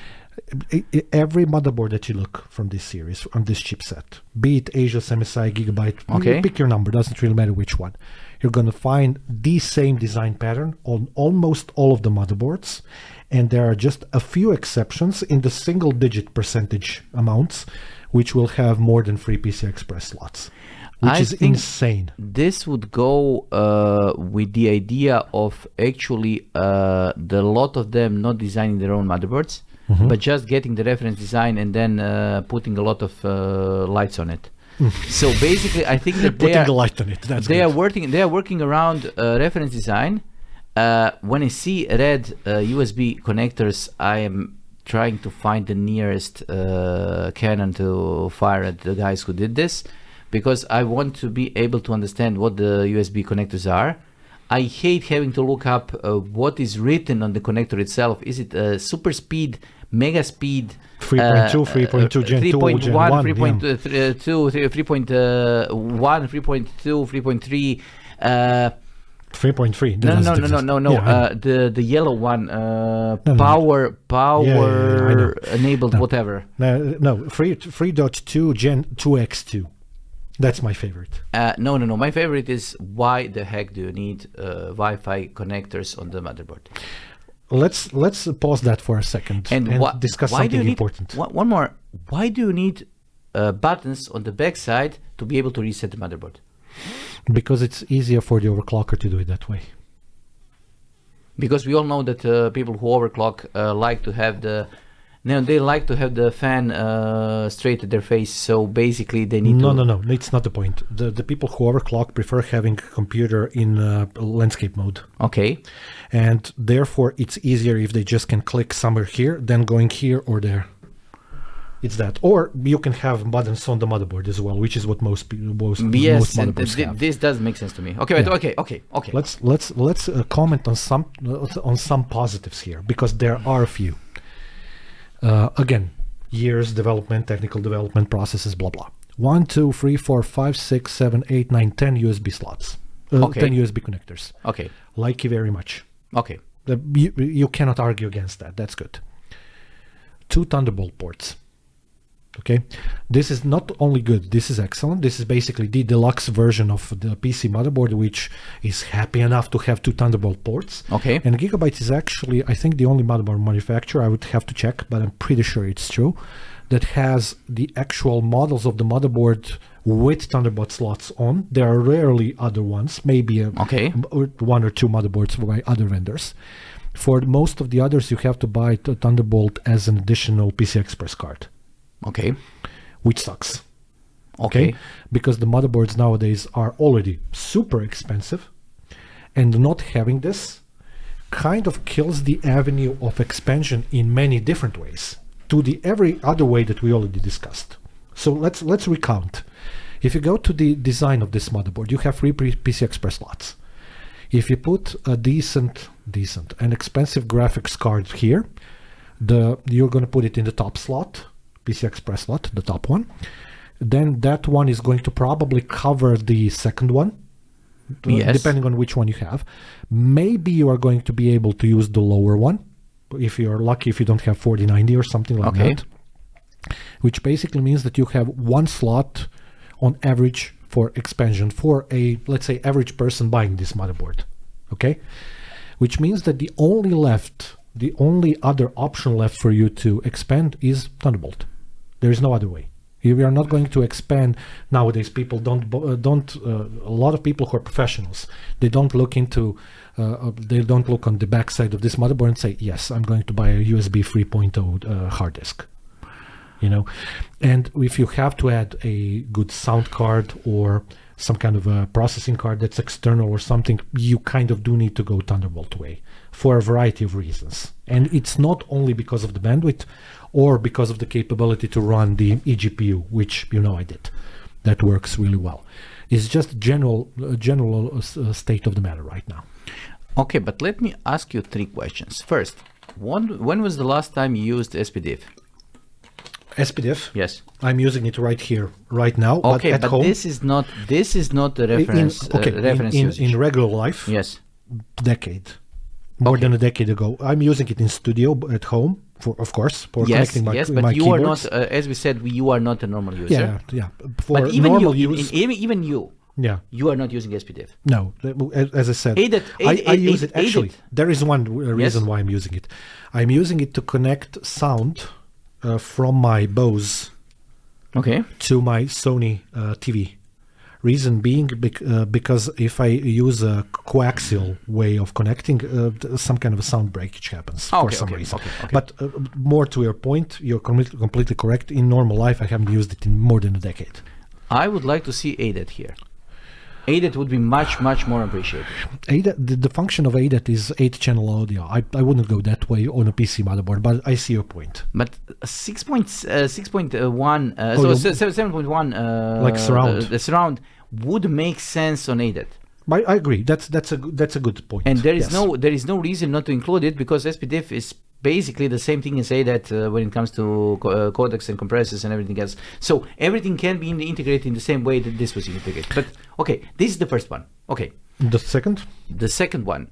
Speaker 1: Every motherboard that you look from this series, on this chipset, be it Asus, MSI, Gigabyte, pick your number, doesn't really matter which one. You're going to find the same design pattern on almost all of the motherboards. And there are just a few exceptions in the single-digit percentage amounts, which will have more than 3 PCI Express slots, which is insane.
Speaker 2: This would go with the idea of actually the lot of them not designing their own motherboards, but just getting the reference design and then putting a lot of lights on it. So basically, I think that
Speaker 1: putting a light on it.
Speaker 2: They are working around reference design. When I see red USB connectors, I am trying to find the nearest cannon to fire at the guys who did this, because I want to be able to understand what the USB connectors are. I hate having to look up what is written on the connector itself. Is it super speed, mega speed,
Speaker 1: 3.2, 3.2, Gen 2,
Speaker 2: 3.1,
Speaker 1: Gen 1,
Speaker 2: 3.2, 3.1, 3.2, 3.3.
Speaker 1: 3.3.
Speaker 2: No,
Speaker 1: That
Speaker 2: no,
Speaker 1: doesn't
Speaker 2: no, no, no, no.
Speaker 1: exist. Yeah,
Speaker 2: The yellow one,
Speaker 1: no.
Speaker 2: power
Speaker 1: I know.
Speaker 2: enabled
Speaker 1: No.
Speaker 2: whatever.
Speaker 1: No, 3.2 Gen 2x2. That's my favorite.
Speaker 2: No, no, no. My favorite is why the heck do you need Wi-Fi connectors on the motherboard?
Speaker 1: Let's pause that for a second and discuss
Speaker 2: why do
Speaker 1: something
Speaker 2: you need,
Speaker 1: important.
Speaker 2: One more. Why do you need buttons on the back side to be able to reset the motherboard?
Speaker 1: Because it's easier for the overclocker to do it that way.
Speaker 2: Because we all know that people who overclock like to have the fan straight at their face. So basically, they need to.
Speaker 1: No. It's not the point. The people who overclock prefer having a computer in landscape mode.
Speaker 2: Okay.
Speaker 1: And therefore, it's easier if they just can click somewhere here than going here or there. It's that. Or you can have buttons on the motherboard as well, which is what most motherboards have.
Speaker 2: This does make sense to me. Okay,
Speaker 1: Yeah.
Speaker 2: okay.
Speaker 1: Let's comment on some positives here, because there are a few. Again, years development, technical development processes, blah blah. 1, 2, 3, 4, 5, 6, 7, 8, 9, 10 USB slots. 10 USB connectors.
Speaker 2: Okay.
Speaker 1: Like you very much.
Speaker 2: Okay.
Speaker 1: You cannot argue against that. That's good. 2 Thunderbolt ports. Okay, this is not only good, this is excellent. This is basically the deluxe version of the PC motherboard, which is happy enough to have 2 Thunderbolt ports.
Speaker 2: Okay.
Speaker 1: And Gigabyte is actually, I think, the only motherboard manufacturer, I would have to check, but I'm pretty sure it's true, that has the actual models of the motherboard with Thunderbolt slots on. There are rarely other ones, maybe 1 or 2 motherboards by other vendors. For most of the others, you have to buy the Thunderbolt as an additional PCI Express card.
Speaker 2: Okay.
Speaker 1: Which sucks.
Speaker 2: Okay.
Speaker 1: Because the motherboards nowadays are already super expensive, and not having this kind of kills the avenue of expansion in many different ways to the every other way that we already discussed. So let's recount. If you go to the design of this motherboard, you have 3 PCI Express slots. If you put a decent and expensive graphics card here, you're going to put it in the top slot, PCI Express slot, the top one. Then that one is going to probably cover the second one, depending on which one you have. Maybe you are going to be able to use the lower one, if you're lucky, if you don't have 4090 or something like that. Which basically means that you have 1 slot on average for expansion for a, let's say, average person buying this motherboard. Okay? Which means that the only other option left for you to expand is Thunderbolt. There is no other way. We are not going to expand nowadays. People don't. A lot of people who are professionals, they don't look on the back side of this motherboard and say, yes, I'm going to buy a USB 3.0 hard disk. And if you have to add a good sound card or some kind of a processing card that's external or something, you kind of do need to go Thunderbolt way for a variety of reasons. And it's not only because of the bandwidth or because of the capability to run the eGPU, which I did. That works really well. It's just general state of the matter right now.
Speaker 2: Okay, but let me ask you 3 questions. First, when was the last time you used SPDIF?
Speaker 1: SPDIF?
Speaker 2: Yes.
Speaker 1: I'm using it right here, right now.
Speaker 2: Okay,
Speaker 1: but at home,
Speaker 2: this is not the reference.
Speaker 1: In regular life.
Speaker 2: Yes.
Speaker 1: Decade. More than a decade ago. I'm using it in studio at home, of course, for connecting my keyboards.
Speaker 2: But you are not, as we said, you are not a normal user.
Speaker 1: Yeah. For normal use.
Speaker 2: Even you.
Speaker 1: Yeah.
Speaker 2: You are not using SPDIF.
Speaker 1: No, as I said, I use it. Actually, there is one reason why I'm using it. I'm using it to connect sound from my Bose to my Sony TV. Reason being because if I use a coaxial way of connecting, some kind of a sound breakage happens for some reason. But more to your point, you're completely correct. In normal life, I haven't used it in more than a decade.
Speaker 2: I would like to see ADAT here. ADAT would be much more appreciated.
Speaker 1: ADAT, the function of ADAT is 8-channel audio. I wouldn't go that way on a PC motherboard, but I see your point.
Speaker 2: But 6.1, 7.1,
Speaker 1: like surround.
Speaker 2: The surround would make sense on ADAT.
Speaker 1: I agree. That's a good point.
Speaker 2: And there is no reason not to include it, because SPDIF is basically the same thing you say that when it comes to codecs and compressors and everything else. So everything can be integrated in the same way that this was integrated. But okay, this is the first one. Okay.
Speaker 1: The second?
Speaker 2: The second one.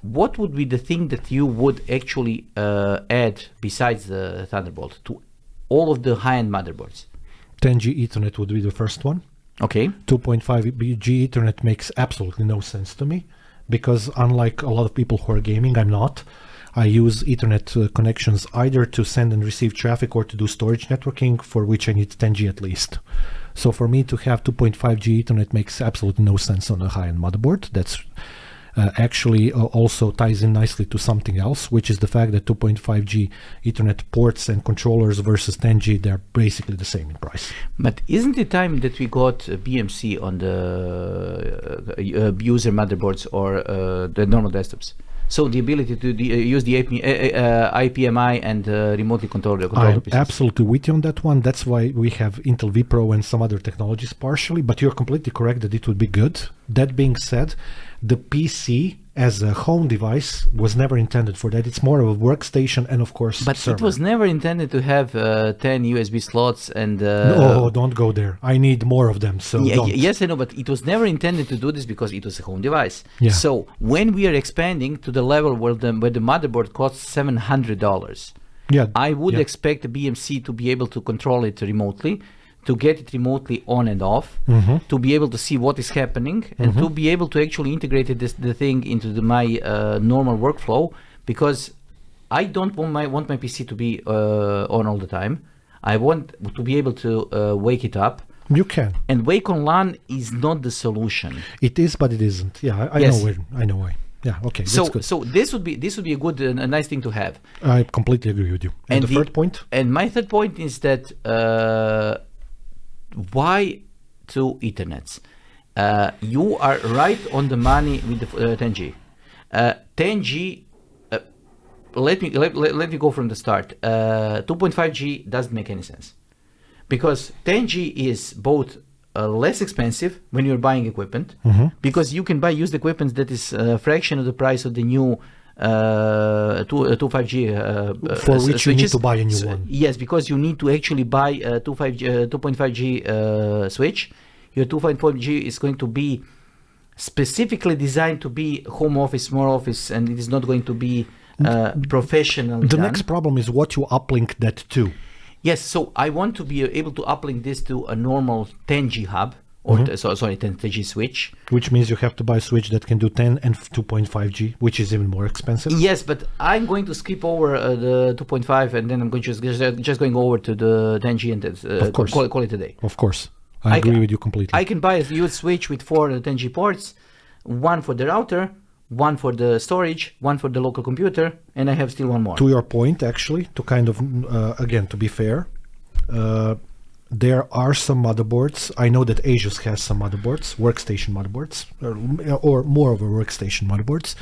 Speaker 2: What would be the thing that you would actually add besides the Thunderbolt to all of the high-end motherboards?
Speaker 1: 10G Ethernet would be the first one.
Speaker 2: Okay.
Speaker 1: 2.5G Ethernet makes absolutely no sense to me, because unlike a lot of people who are gaming, I'm not. I use Ethernet connections either to send and receive traffic or to do storage networking, for which I need 10G at least. So for me to have 2.5G Ethernet makes absolutely no sense on a high-end motherboard. That's actually also ties in nicely to something else, which is the fact that 2.5G Ethernet ports and controllers versus 10G, they're basically the same in price.
Speaker 2: But isn't it time that we got BMC on the user motherboards or the normal desktops? So the ability to use the IPMI and remotely control the
Speaker 1: I'm
Speaker 2: pieces.
Speaker 1: absolutely with you on that one. That's why we have Intel vPro and some other technologies partially, but you're completely correct that it would be good. That being said, the PC as a home device was never intended for that. It's more of a workstation and, of course,
Speaker 2: But
Speaker 1: server.
Speaker 2: it was never intended to have 10 USB slots and...
Speaker 1: No, don't go there. I need more of them, so don't.
Speaker 2: Yes, I know, but it was never intended to do this because it was a home device.
Speaker 1: Yeah.
Speaker 2: So when we are expanding to the level where the motherboard costs $700,
Speaker 1: Yeah,
Speaker 2: I would
Speaker 1: yeah.
Speaker 2: expect the BMC to be able to control it remotely, to get it remotely on and off, to be able to see what is happening, and to be able to actually integrate the thing into my normal workflow, because I don't want my PC to be on all the time. I want to be able to wake it up.
Speaker 1: You can.
Speaker 2: And wake on LAN is not the solution.
Speaker 1: It is, but it isn't. Yeah, I
Speaker 2: Yes.
Speaker 1: know where. I know why. Yeah, okay,
Speaker 2: So
Speaker 1: that's good.
Speaker 2: so this would be a good, a nice thing to have.
Speaker 1: I completely agree with you. And the third point?
Speaker 2: And my third point is that why two Ethernets? You are right on the money with the 10G. 10G. Let me go from the start. 2.5G doesn't make any sense, because 10G is both less expensive when you're buying equipment, because you can buy used equipment that is a fraction of the price of the new 2.5G
Speaker 1: For which you need
Speaker 2: switches.
Speaker 1: to buy a new one.
Speaker 2: Yes, because you need to actually buy a 2.5G switch. Your 2.5G is going to be specifically designed to be home office, small office, and it is not going to be professional.
Speaker 1: The
Speaker 2: done.
Speaker 1: next problem is what you uplink that to.
Speaker 2: Yes, so I want to be able to uplink this to a normal 10G hub, or 10G switch.
Speaker 1: Which means you have to buy a switch that can do 10 and 2.5G, which is even more expensive.
Speaker 2: Yes, but I'm going to skip over the 2.5, and then I'm going just going over to the 10G and
Speaker 1: Of course.
Speaker 2: call it a day.
Speaker 1: Of course. I agree with you completely.
Speaker 2: I can buy a USB switch with 4 10G ports, one for the router, one for the storage, one for the local computer, and I have still one more.
Speaker 1: To your point, actually, to kind of, again, to be fair, there are some motherboards. I know that Asus has some motherboards, workstation motherboards, or more of a workstation motherboards,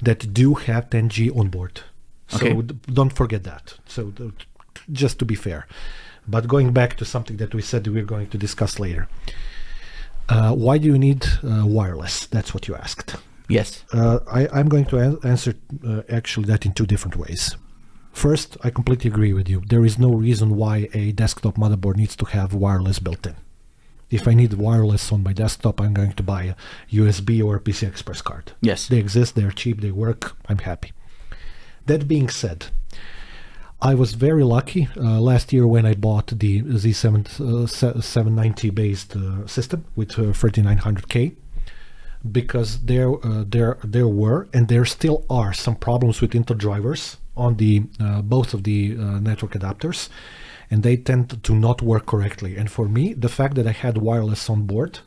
Speaker 1: that do have 10G on board. So
Speaker 2: Okay.
Speaker 1: don't forget that. So just to be fair. But going back to something that we said we're going to discuss later. Why do you need wireless? That's what you asked.
Speaker 2: Yes.
Speaker 1: I'm going to answer actually that in two different ways. First, I completely agree with you. There is no reason why a desktop motherboard needs to have wireless built in. If I need wireless on my desktop, I'm going to buy a USB or a PCI Express card.
Speaker 2: Yes.
Speaker 1: They exist, they're cheap, they work, I'm happy. That being said, I was very lucky last year when I bought the Z790 based system with 3900K, because there were and there still are some problems with Intel drivers on the both of the network adapters, and they tend to not work correctly. And for me, the fact that I had wireless on board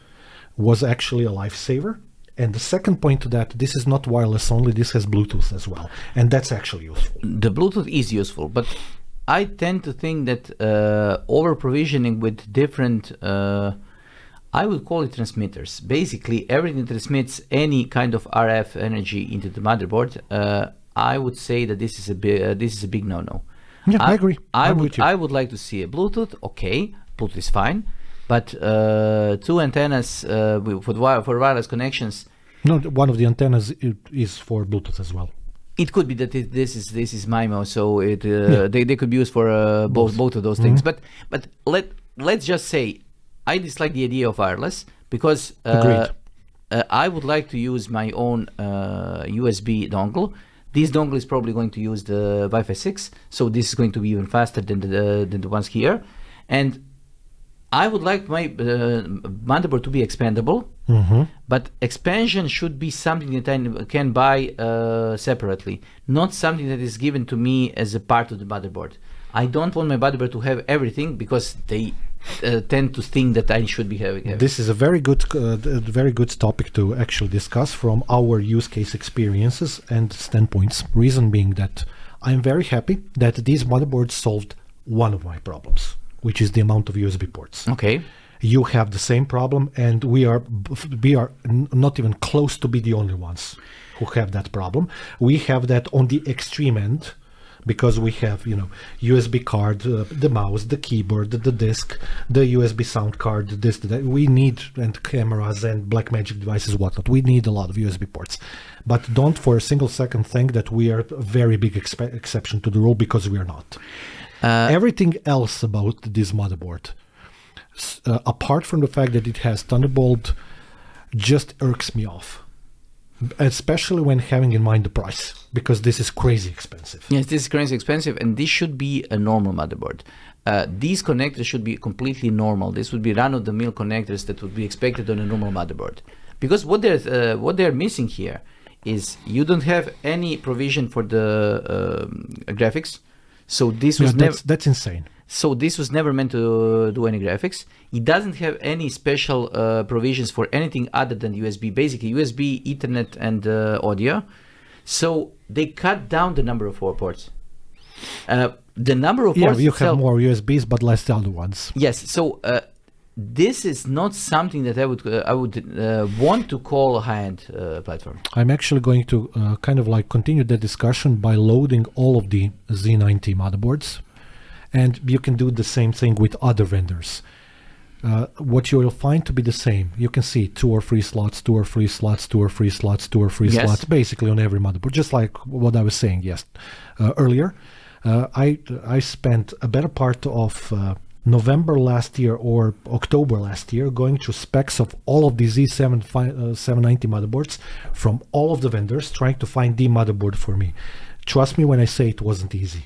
Speaker 1: was actually a lifesaver. And the second point to that, this is not wireless only, this has Bluetooth as well, and that's actually useful.
Speaker 2: The Bluetooth is useful, but I tend to think that over provisioning with different, I would call it transmitters. Basically, everything transmits any kind of RF energy into the motherboard. I would say that this is a big no-no.
Speaker 1: Yeah, I agree.
Speaker 2: I
Speaker 1: with you.
Speaker 2: would like to see a Bluetooth. Okay, Bluetooth is fine, but two antennas for wireless connections.
Speaker 1: No, one of the antennas is for Bluetooth as well.
Speaker 2: It could be that this is MIMO, so they could be used for both of those things. But let's just say I dislike the idea of wireless because I would like to use my own USB dongle. This dongle is probably going to use the Wi-Fi 6, so this is going to be even faster than the ones here. And I would like my motherboard to be expandable, but expansion should be something that I can buy separately, not something that is given to me as a part of the motherboard. I don't want my motherboard to have everything because they tend to think that I should be having.
Speaker 1: This is a very good topic to actually discuss from our use case experiences and standpoints. Reason being that I'm very happy that these motherboards solved one of my problems, which is the amount of USB ports.
Speaker 2: Okay.
Speaker 1: You have the same problem, and we are not even close to be the only ones who have that problem. We have that on the extreme end, because we have, USB card, the mouse, the keyboard, the disk, the USB sound card, this, that. We need, and cameras and Blackmagic devices, whatnot. We need a lot of USB ports. But don't for a single second think that we are a very big exception to the rule, because we are not. Everything else about this motherboard, apart from the fact that it has Thunderbolt, just irks me off. Especially when having in mind the price, because this is crazy expensive.
Speaker 2: Yes, this is crazy expensive, and this should be a normal motherboard. These connectors should be completely normal. This would be run-of-the-mill connectors that would be expected on a normal motherboard. Because what they're missing here is you don't have any provision for the graphics. So this was
Speaker 1: that's insane.
Speaker 2: So this was never meant to do any graphics. It doesn't have any special provisions for anything other than USB. Basically, USB, Ethernet, and audio. So they cut down the number of ports. The number of ports.
Speaker 1: You have more USBs, but less the other ones.
Speaker 2: Yes. So this is not something that I would want to a high-end platform.
Speaker 1: I'm actually going to kind of like continue the discussion by loading all of the Z90 motherboards. And you can do the same thing with other vendors. What you will find to be the same, you can see 2 or 3 slots, 2 or 3 slots, 2 or 3 slots, 2 or 3 slots, basically on every motherboard, just like what I was saying earlier. I spent a better part of November last year or October last year going through specs of all of the Z790 motherboards from all of the vendors, trying to find the motherboard for me. Trust me when I say it wasn't easy.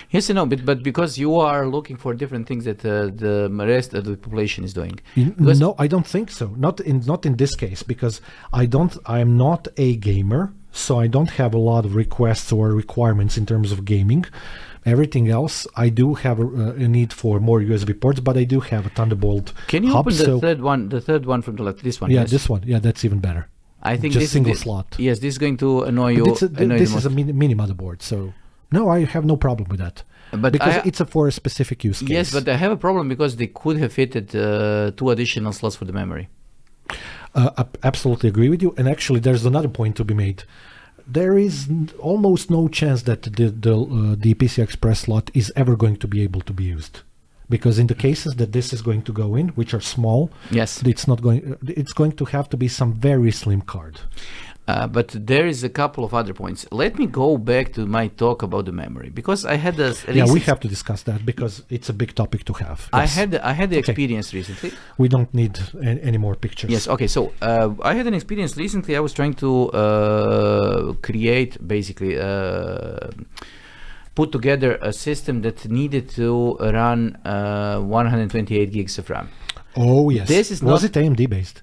Speaker 2: Yes and no, but because you are looking for different things that the rest of the population is doing.
Speaker 1: No, I don't think so. Not in this case, because I'm not a gamer, so I don't have a lot of requests or requirements in terms of gaming. Everything else, I do have a need for more USB ports, but I do have a Thunderbolt.
Speaker 2: Can you
Speaker 1: hub,
Speaker 2: open the third one from the left? This one.
Speaker 1: Yeah,
Speaker 2: yes.
Speaker 1: This one. Yeah, that's even better.
Speaker 2: I think
Speaker 1: just single slot.
Speaker 2: Yes, this is going to annoy you.
Speaker 1: This is a mini motherboard, so. No, I have no problem with that. But because it's for a specific use case.
Speaker 2: Yes, but I have a problem because they could have fitted 2 additional slots for the memory.
Speaker 1: I absolutely agree with you. And actually, there's another point to be made. There is almost no chance that the PCI Express slot is ever going to be able to be used. Because in the cases that this is going to go in, which are small,
Speaker 2: yes,
Speaker 1: it's going to have to be some very slim card.
Speaker 2: But there is a couple of other points. Let me go back to my talk about the memory, because I had a
Speaker 1: we have to discuss that because it's a big topic to have.
Speaker 2: Yes. I had the experience recently.
Speaker 1: We don't need any more pictures.
Speaker 2: Yes. Okay. So I had an experience recently. I was trying to create, basically, put together a system that needed to run 128 gigs of RAM.
Speaker 1: Oh yes. Was it AMD based?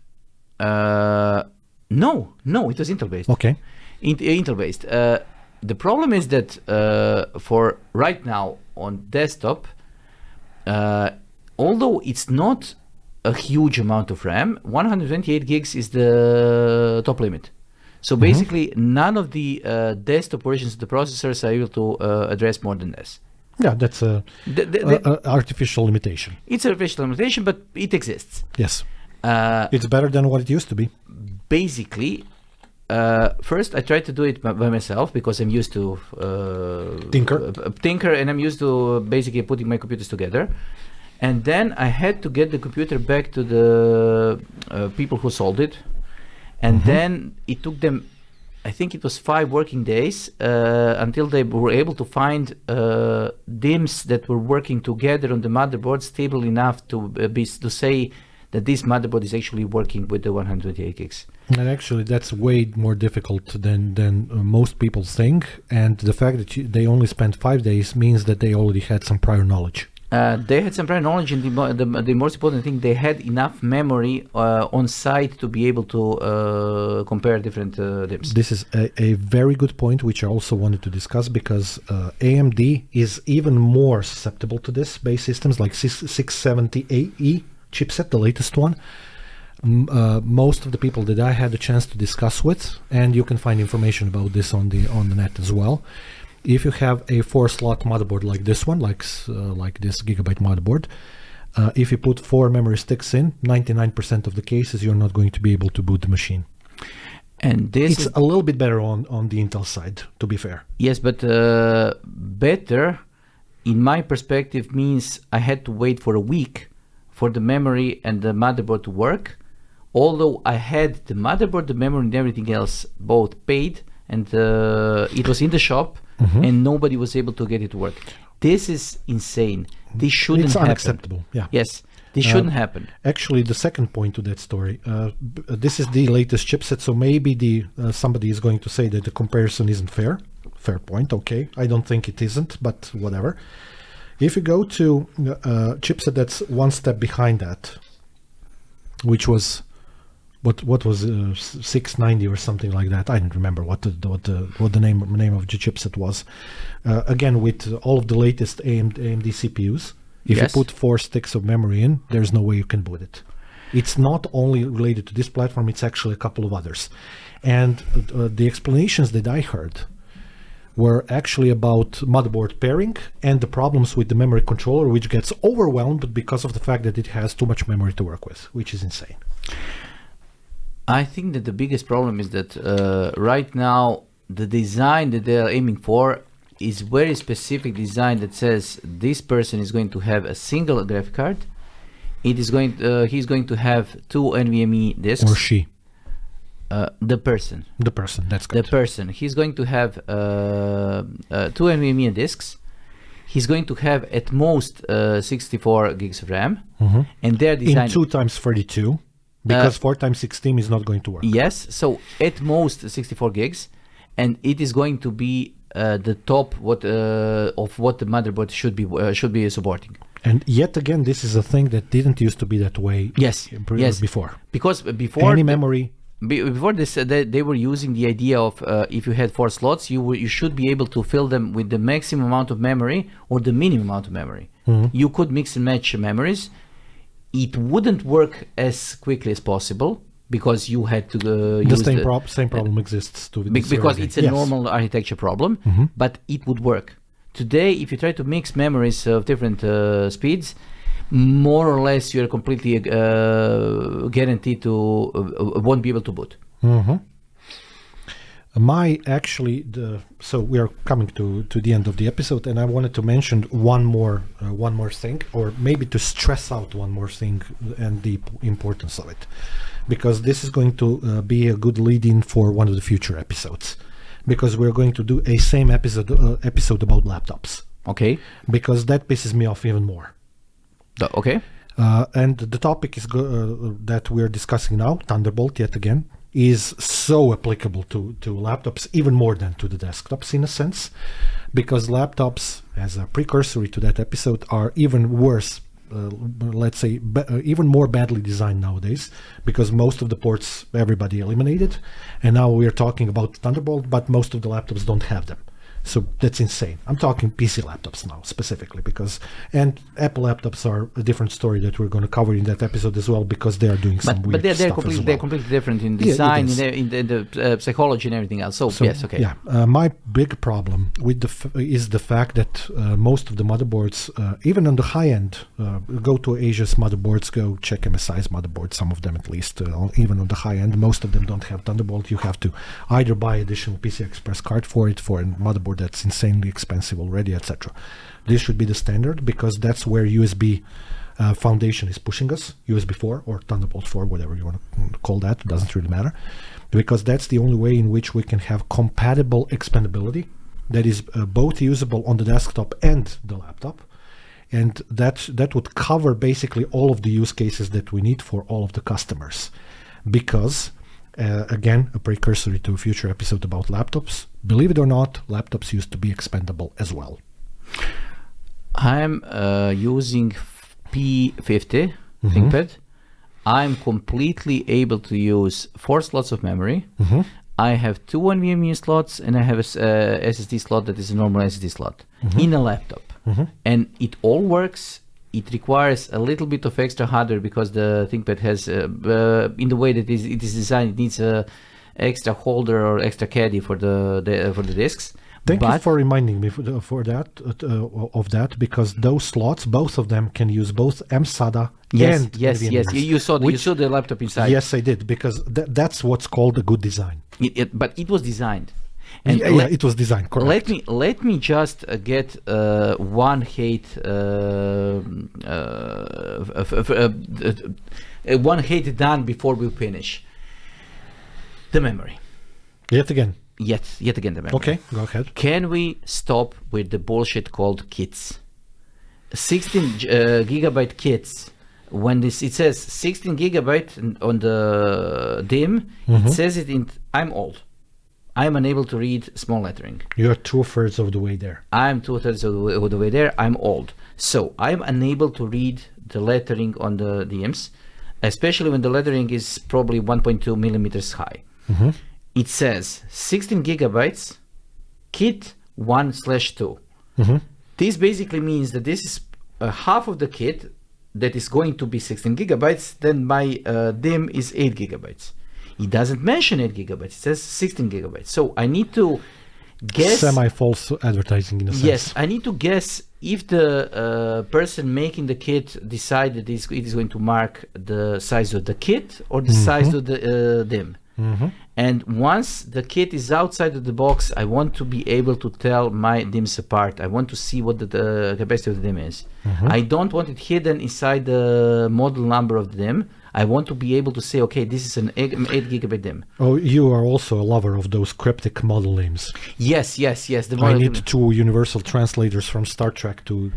Speaker 2: No, it was Intel based.
Speaker 1: Okay.
Speaker 2: Intel based. The problem is that for right now on desktop, although it's not a huge amount of RAM, 128 gigs is the top limit. So basically, none of the desktop versions of the processors are able to address more than this.
Speaker 1: Yeah, that's a artificial limitation.
Speaker 2: It's an artificial limitation, but it exists.
Speaker 1: Yes. It's better than what it used to be.
Speaker 2: Basically, first I tried to do it by myself because I'm used to tinker, and I'm used to basically putting my computers together. And then I had to get the computer back to the people who sold it, and then it took them I think it was 5 working days until they were able to find DIMMs that were working together on the motherboard stable enough to say that this motherboard is actually working with the 128 gigs.
Speaker 1: And actually, that's way more difficult than most people think. And the fact that they only spent 5 days means that they already had some prior knowledge.
Speaker 2: They had some prior knowledge, and the most important thing, they had enough memory on site to be able to compare different DIMMs.
Speaker 1: This is a very good point, which I also wanted to discuss, because AMD is even more susceptible to this. Base systems like 670AE chipset, the latest one. Most of the people that I had a chance to discuss with, and you can find information about this on the net as well. If you have a 4-slot motherboard like this one, like this Gigabyte motherboard, if you put 4 memory sticks in, 99% of the cases you're not going to be able to boot the machine.
Speaker 2: And this
Speaker 1: it's a little bit better on the Intel side, to be fair.
Speaker 2: Yes, but better, in my perspective, means I had to wait for a week for the memory and the motherboard to work. Although I had the motherboard, the memory, and everything else both paid, and it was in the shop, and nobody was able to get it to work. This is insane. This shouldn't happen.
Speaker 1: It's unacceptable. Yeah.
Speaker 2: Yes, this shouldn't happen.
Speaker 1: Actually, the second point to that story, this is the latest chipset, so maybe somebody is going to say that the comparison isn't fair. Fair point. Okay, I don't think it isn't, but whatever. If you go to chipset that's one step behind that, which was what was 690 or something like that. I don't remember what the name of the chipset was. Again, with all of the latest AMD CPUs, if you put 4 sticks of memory in, there's no way you can boot it. It's not only related to this platform; it's actually a couple of others. And the explanations that I heard were actually about motherboard pairing and the problems with the memory controller, which gets overwhelmed because of the fact that it has too much memory to work with, which is insane.
Speaker 2: I think that the biggest problem is that right now the design that they are aiming for is very specific design that says this person is going to have a single graphic card. He's going to have 2 NVMe disks.
Speaker 1: Or she.
Speaker 2: The person.
Speaker 1: That's good.
Speaker 2: The person. He's going to have 2 NVMe disks. He's going to have at most 64 gigs of RAM. And they're designed
Speaker 1: in 2 times 32. Because 4 times 16 is not going to work.
Speaker 2: Yes, so at most 64 gigs, and it is going to be the top of what the motherboard should be supporting.
Speaker 1: And yet again, this is a thing that didn't used to be that way.
Speaker 2: Yes.
Speaker 1: Before.
Speaker 2: Because before
Speaker 1: any memory.
Speaker 2: Before this, they were using the idea of if you had 4 slots, you should be able to fill them with the maximum amount of memory or the minimum amount of memory. You could mix and match memories. It wouldn't work as quickly as possible because you had to use
Speaker 1: the same problem exists to
Speaker 2: because it's a normal architecture problem, but it would work. Today, if you try to mix memories of different speeds, more or less you're completely guaranteed to won't be able to boot. So we are coming to the end of the episode, and I wanted to mention one more thing, or maybe to stress out one more thing and the importance of it, because this is going to be a good lead-in for one of the future episodes, because we're going to do a same episode about laptops. Okay.
Speaker 1: Because that pisses me off even more.
Speaker 2: Okay.
Speaker 1: And the topic is that we're discussing now, Thunderbolt, yet again, is so applicable to laptops, even more than to the desktops in a sense, because laptops, as a precursor to that episode, are even worse, let's say, even more badly designed nowadays, because most of the ports everybody eliminated, and now we're talking about Thunderbolt, but most of the laptops don't have them. So that's insane. I'm talking PC laptops now specifically, and Apple laptops are a different story that we're going to cover in that episode as well, because they are doing some weird stuff
Speaker 2: they're completely different in design, in the psychology and everything else. So yes, okay.
Speaker 1: Yeah, my big problem with is the fact that most of the motherboards, even on the high end, go to Asia's motherboards, go check MSI's motherboards, some of them at least, even on the high end, most of them don't have Thunderbolt. You have to either buy additional PCI Express card for a motherboard that's insanely expensive already, etc. This should be the standard, because that's where USB Foundation is pushing us, USB 4 or Thunderbolt 4, whatever you want to call that, doesn't really matter, because that's the only way in which we can have compatible expandability that is both usable on the desktop and the laptop. And that would cover basically all of the use cases that we need for all of the customers. Because, again, a precursor to a future episode about laptops, believe it or not, laptops used to be expandable as well.
Speaker 2: I'm using P50 ThinkPad. I'm completely able to use 4 slots of memory. I have 2 NVMe slots, and I have a SSD slot that is a normal SSD slot in a laptop. And it all works. It requires a little bit of extra hardware because the ThinkPad has, in the way that it is designed, it needs a extra holder or extra caddy for the discs.
Speaker 1: Thank you for reminding me for that, because those slots, both of them can use both MSATA and NVMe.
Speaker 2: Yes. You saw the laptop inside.
Speaker 1: Yes, I did, because that's what's called a good design.
Speaker 2: But it was designed. And
Speaker 1: it was designed, correct.
Speaker 2: Let me just get one hate done before we finish. The memory.
Speaker 1: Yet again,
Speaker 2: the memory.
Speaker 1: Okay, go ahead.
Speaker 2: Can we stop with the bullshit called kits? 16 gigabyte kits. When it says 16 gigabyte on the DIMM, it says it in. I'm old. I'm unable to read small lettering.
Speaker 1: You're 2/3 of the way there.
Speaker 2: I'm 2/3 of the way there. I'm old. So I'm unable to read the lettering on the DMs, especially when the lettering is probably 1.2 millimeters high. It says 16 gigabytes, kit 1/2. This basically means that this is half of the kit that is going to be 16 gigabytes, then my DIMM is 8 gigabytes. It doesn't mention 8 gigabytes, it says 16 gigabytes. So I need to guess.
Speaker 1: Semi-false advertising in a sense.
Speaker 2: Yes, I need to guess if the person making the kit decided it is going to mark the size of the kit or the size of the DIMM. And once the kit is outside of the box, I want to be able to tell my DIMMs apart. I want to see what the capacity of the DIMM is. I don't want it hidden inside the model number of the DIMM. I want to be able to say, okay, this is an 8 gigabyte DIMM.
Speaker 1: Oh, you are also a lover of those cryptic model names.
Speaker 2: Yes.
Speaker 1: I need 2 universal translators from Star Trek to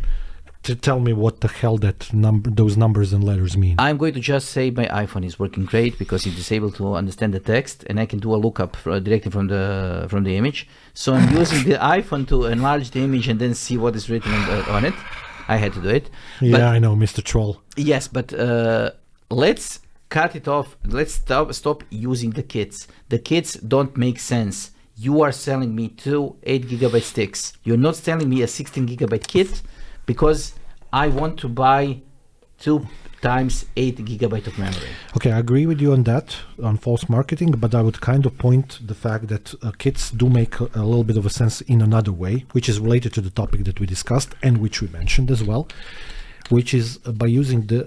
Speaker 1: tell me what the hell those numbers and letters mean.
Speaker 2: I'm going to just say my iPhone is working great because it is able to understand the text, and I can do a lookup directly from the image. So I'm using the iPhone to enlarge the image and then see what is written on it. I had to do it.
Speaker 1: Yeah, I know, Mr. Troll.
Speaker 2: Yes, but let's cut it off. Let's stop using the kits. The kits don't make sense. You are selling me 2 8 gigabyte sticks. You're not selling me a 16 gigabyte kit, because I want to buy 2 times 8 gigabyte of memory.
Speaker 1: Okay, I agree with you on that, on false marketing, but I would kind of point the fact that kits do make a little bit of a sense in another way, which is related to the topic that we discussed and which we mentioned as well, which is by using the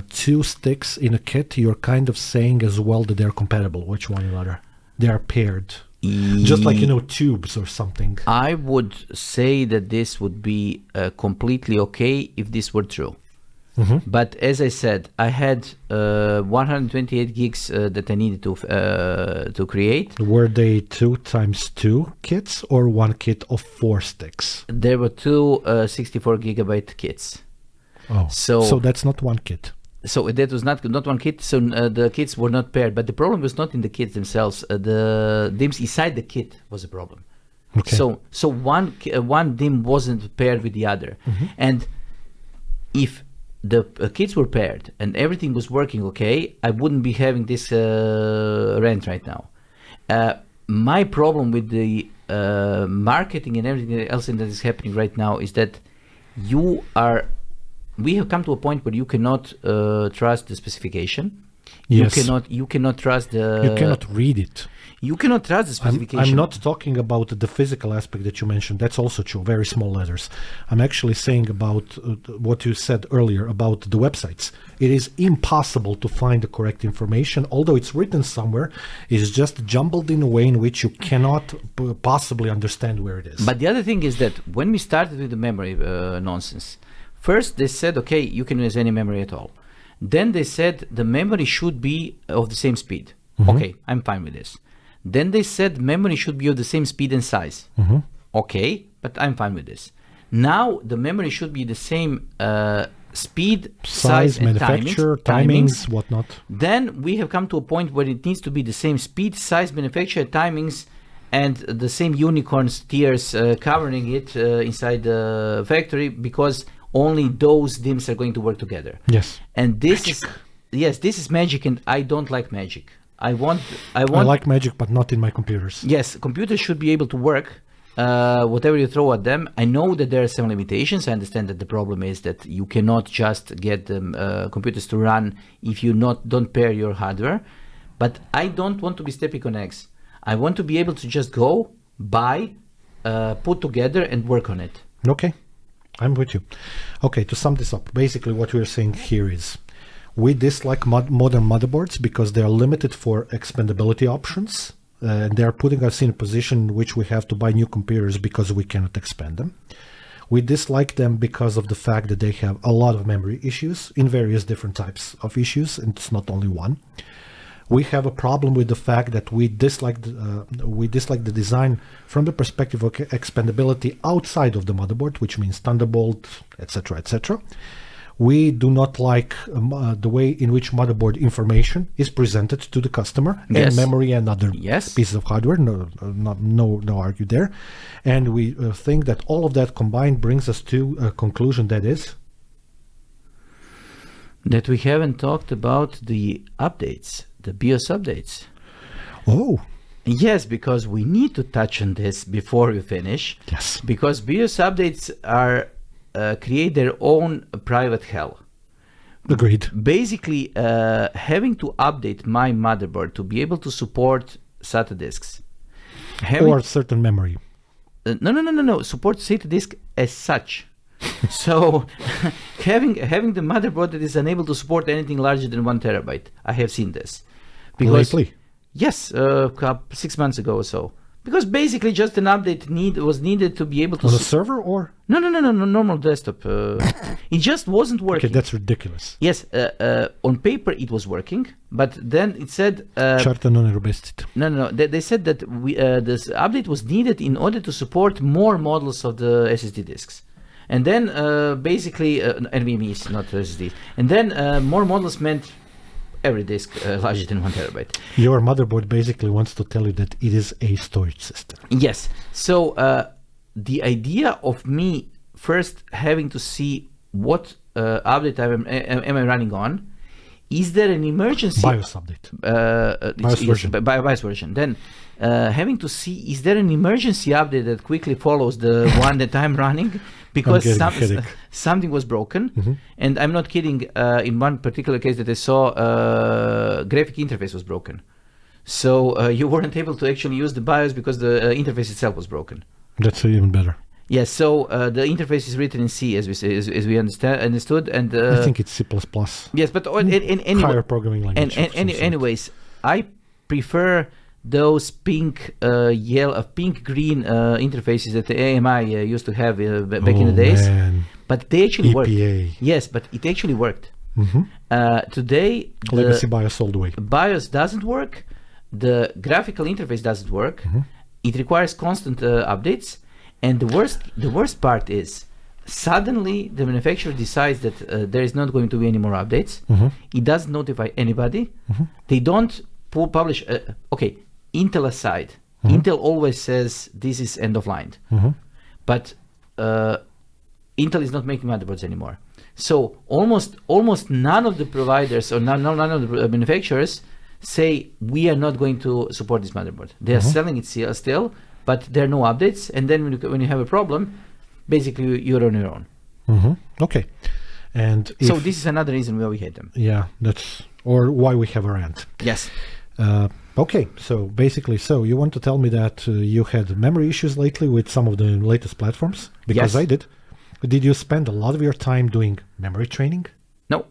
Speaker 1: 2 sticks in a kit, you're kind of saying as well that they're compatible with one another. They are paired. Just like, tubes or something.
Speaker 2: I would say that this would be completely okay if this were true. But as I said, I had 128 gigs that I needed to create.
Speaker 1: Were they 2 times 2 kits or 1 kit of 4 sticks?
Speaker 2: There were 2 64 gigabyte kits.
Speaker 1: Oh, so that's not 1 kit.
Speaker 2: So that was not 1 kit. So the kits were not paired. But the problem was not in the kits themselves. The DIMMs inside the kit was a problem.
Speaker 1: Okay.
Speaker 2: So one DIMM wasn't paired with the other. And if the kits were paired and everything was working okay, I wouldn't be having this rant right now. My problem with the marketing and everything else that is happening right now is that we have come to a point where you cannot trust the specification.
Speaker 1: Yes.
Speaker 2: You cannot trust the.
Speaker 1: You cannot read it.
Speaker 2: You cannot trust the specification.
Speaker 1: I'm not talking about the physical aspect that you mentioned. That's also true. Very small letters. I'm actually saying about what you said earlier about the websites. It is impossible to find the correct information, although it's written somewhere. It's just jumbled in a way in which you cannot possibly understand where it is.
Speaker 2: But the other thing is that when we started with the memory nonsense, First, they said, okay, you can use any memory at all. Then they said the memory should be of the same speed. Okay, I'm fine with this. Then they said memory should be of the same speed and size. Okay, but I'm fine with this. Now the memory should be the same speed, size, and
Speaker 1: manufacturer, timings, whatnot.
Speaker 2: Then we have come to a point where it needs to be the same speed, size, manufacturer, timings, and the same unicorns tiers covering it inside the factory, because only those DIMMs are going to work together.
Speaker 1: Yes.
Speaker 2: And this is magic, and I don't like magic. I
Speaker 1: like magic, but not in my computers.
Speaker 2: Yes, computers should be able to work. Whatever you throw at them. I know that there are some limitations. I understand that the problem is that you cannot just get the computers to run if you don't pair your hardware. But I don't want to be stepping on eggs. I want to be able to just go, buy, put together, and work on it.
Speaker 1: Okay, I'm with you. Okay, to sum this up, basically what we're saying here is we dislike modern motherboards because they are limited for expandability options. And they are putting us in a position in which we have to buy new computers because we cannot expand them. We dislike them because of the fact that they have a lot of memory issues in various different types of issues, and it's not only one. We have a problem with the fact that we dislike the design from the perspective of expandability outside of the motherboard, which means Thunderbolt, etc., etc. We do not like the way in which motherboard information is presented to the customer, and memory and other pieces of hardware. No argue there. And we think that all of that combined brings us to a conclusion that is
Speaker 2: that we haven't talked about the updates, the BIOS updates.
Speaker 1: Oh.
Speaker 2: Yes, because we need to touch on this before we finish.
Speaker 1: Yes.
Speaker 2: Because BIOS updates are create their own private hell.
Speaker 1: Agreed.
Speaker 2: Basically, having to update my motherboard to be able to support SATA disks.
Speaker 1: Or certain memory.
Speaker 2: No. Support SATA disk as such. So, having the motherboard that is unable to support anything larger than 1 terabyte. I have seen this.
Speaker 1: Lately?
Speaker 2: Yes, 6 months ago or so. Because basically just an update was needed to be able to...
Speaker 1: On a server or?
Speaker 2: No, normal desktop. It just wasn't working.
Speaker 1: Okay, that's ridiculous.
Speaker 2: Yes, on paper it was working, but then it said...
Speaker 1: Certa non è robustito.
Speaker 2: No. They said that this update was needed in order to support more models of the SSD disks. And then basically, NVMEs, not SSD. And then more models meant every disk larger than 1 terabyte.
Speaker 1: Your motherboard basically wants to tell you that it is a storage system.
Speaker 2: Yes. So the idea of me first having to see what update am I running on, is there an emergency
Speaker 1: BIOS update?
Speaker 2: BIOS version. Then having to see, is there an emergency update that quickly follows the one that I'm running? Because something was broken, and I'm not kidding. In one particular case that I saw, graphic interface was broken, so you weren't able to actually use the BIOS because the interface itself was broken.
Speaker 1: That's even better.
Speaker 2: Yes, so the interface is written in C, as we understood, and
Speaker 1: I think it's C++.
Speaker 2: Yes, but
Speaker 1: higher programming language.
Speaker 2: Anyways, I prefer those pink green interfaces that the AMI used to have back in the days, but they actually worked. Yes, but it actually worked. Today,
Speaker 1: legacy BIOS all the way.
Speaker 2: BIOS doesn't work. The graphical interface doesn't work. It requires constant updates, and the worst part is suddenly the manufacturer decides that there is not going to be any more updates. It doesn't notify anybody. They don't publish. Okay. Intel aside, Intel always says this is end of line, but Intel is not making motherboards anymore. So almost none of the providers or none of the manufacturers say we are not going to support this motherboard. They are selling it still, but there are no updates. And then when you have a problem, basically you're on your own.
Speaker 1: Okay, and
Speaker 2: so this is another reason why we hate them.
Speaker 1: Yeah, or why we have a rant.
Speaker 2: Yes.
Speaker 1: Okay, so basically, you want to tell me that you had memory issues lately with some of the latest platforms? Because I did. Did you spend a lot of your time doing memory training?
Speaker 2: No.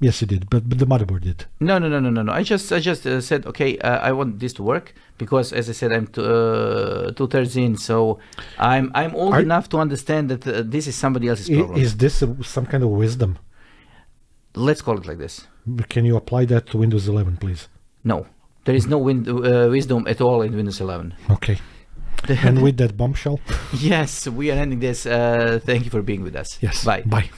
Speaker 1: Yes, you did, but the motherboard did.
Speaker 2: No. I just said, okay, I want this to work because, as I said, I'm 2/3 in, so I'm old enough to understand that this is somebody else's problem.
Speaker 1: Is this some kind of wisdom?
Speaker 2: Let's call it like this.
Speaker 1: Can you apply that to Windows 11, please?
Speaker 2: No, there is no wisdom at all in Windows 11.
Speaker 1: Okay. And with that bombshell?
Speaker 2: Yes, we are ending this. Thank you for being with us.
Speaker 1: Yes.
Speaker 2: Bye.
Speaker 1: Bye.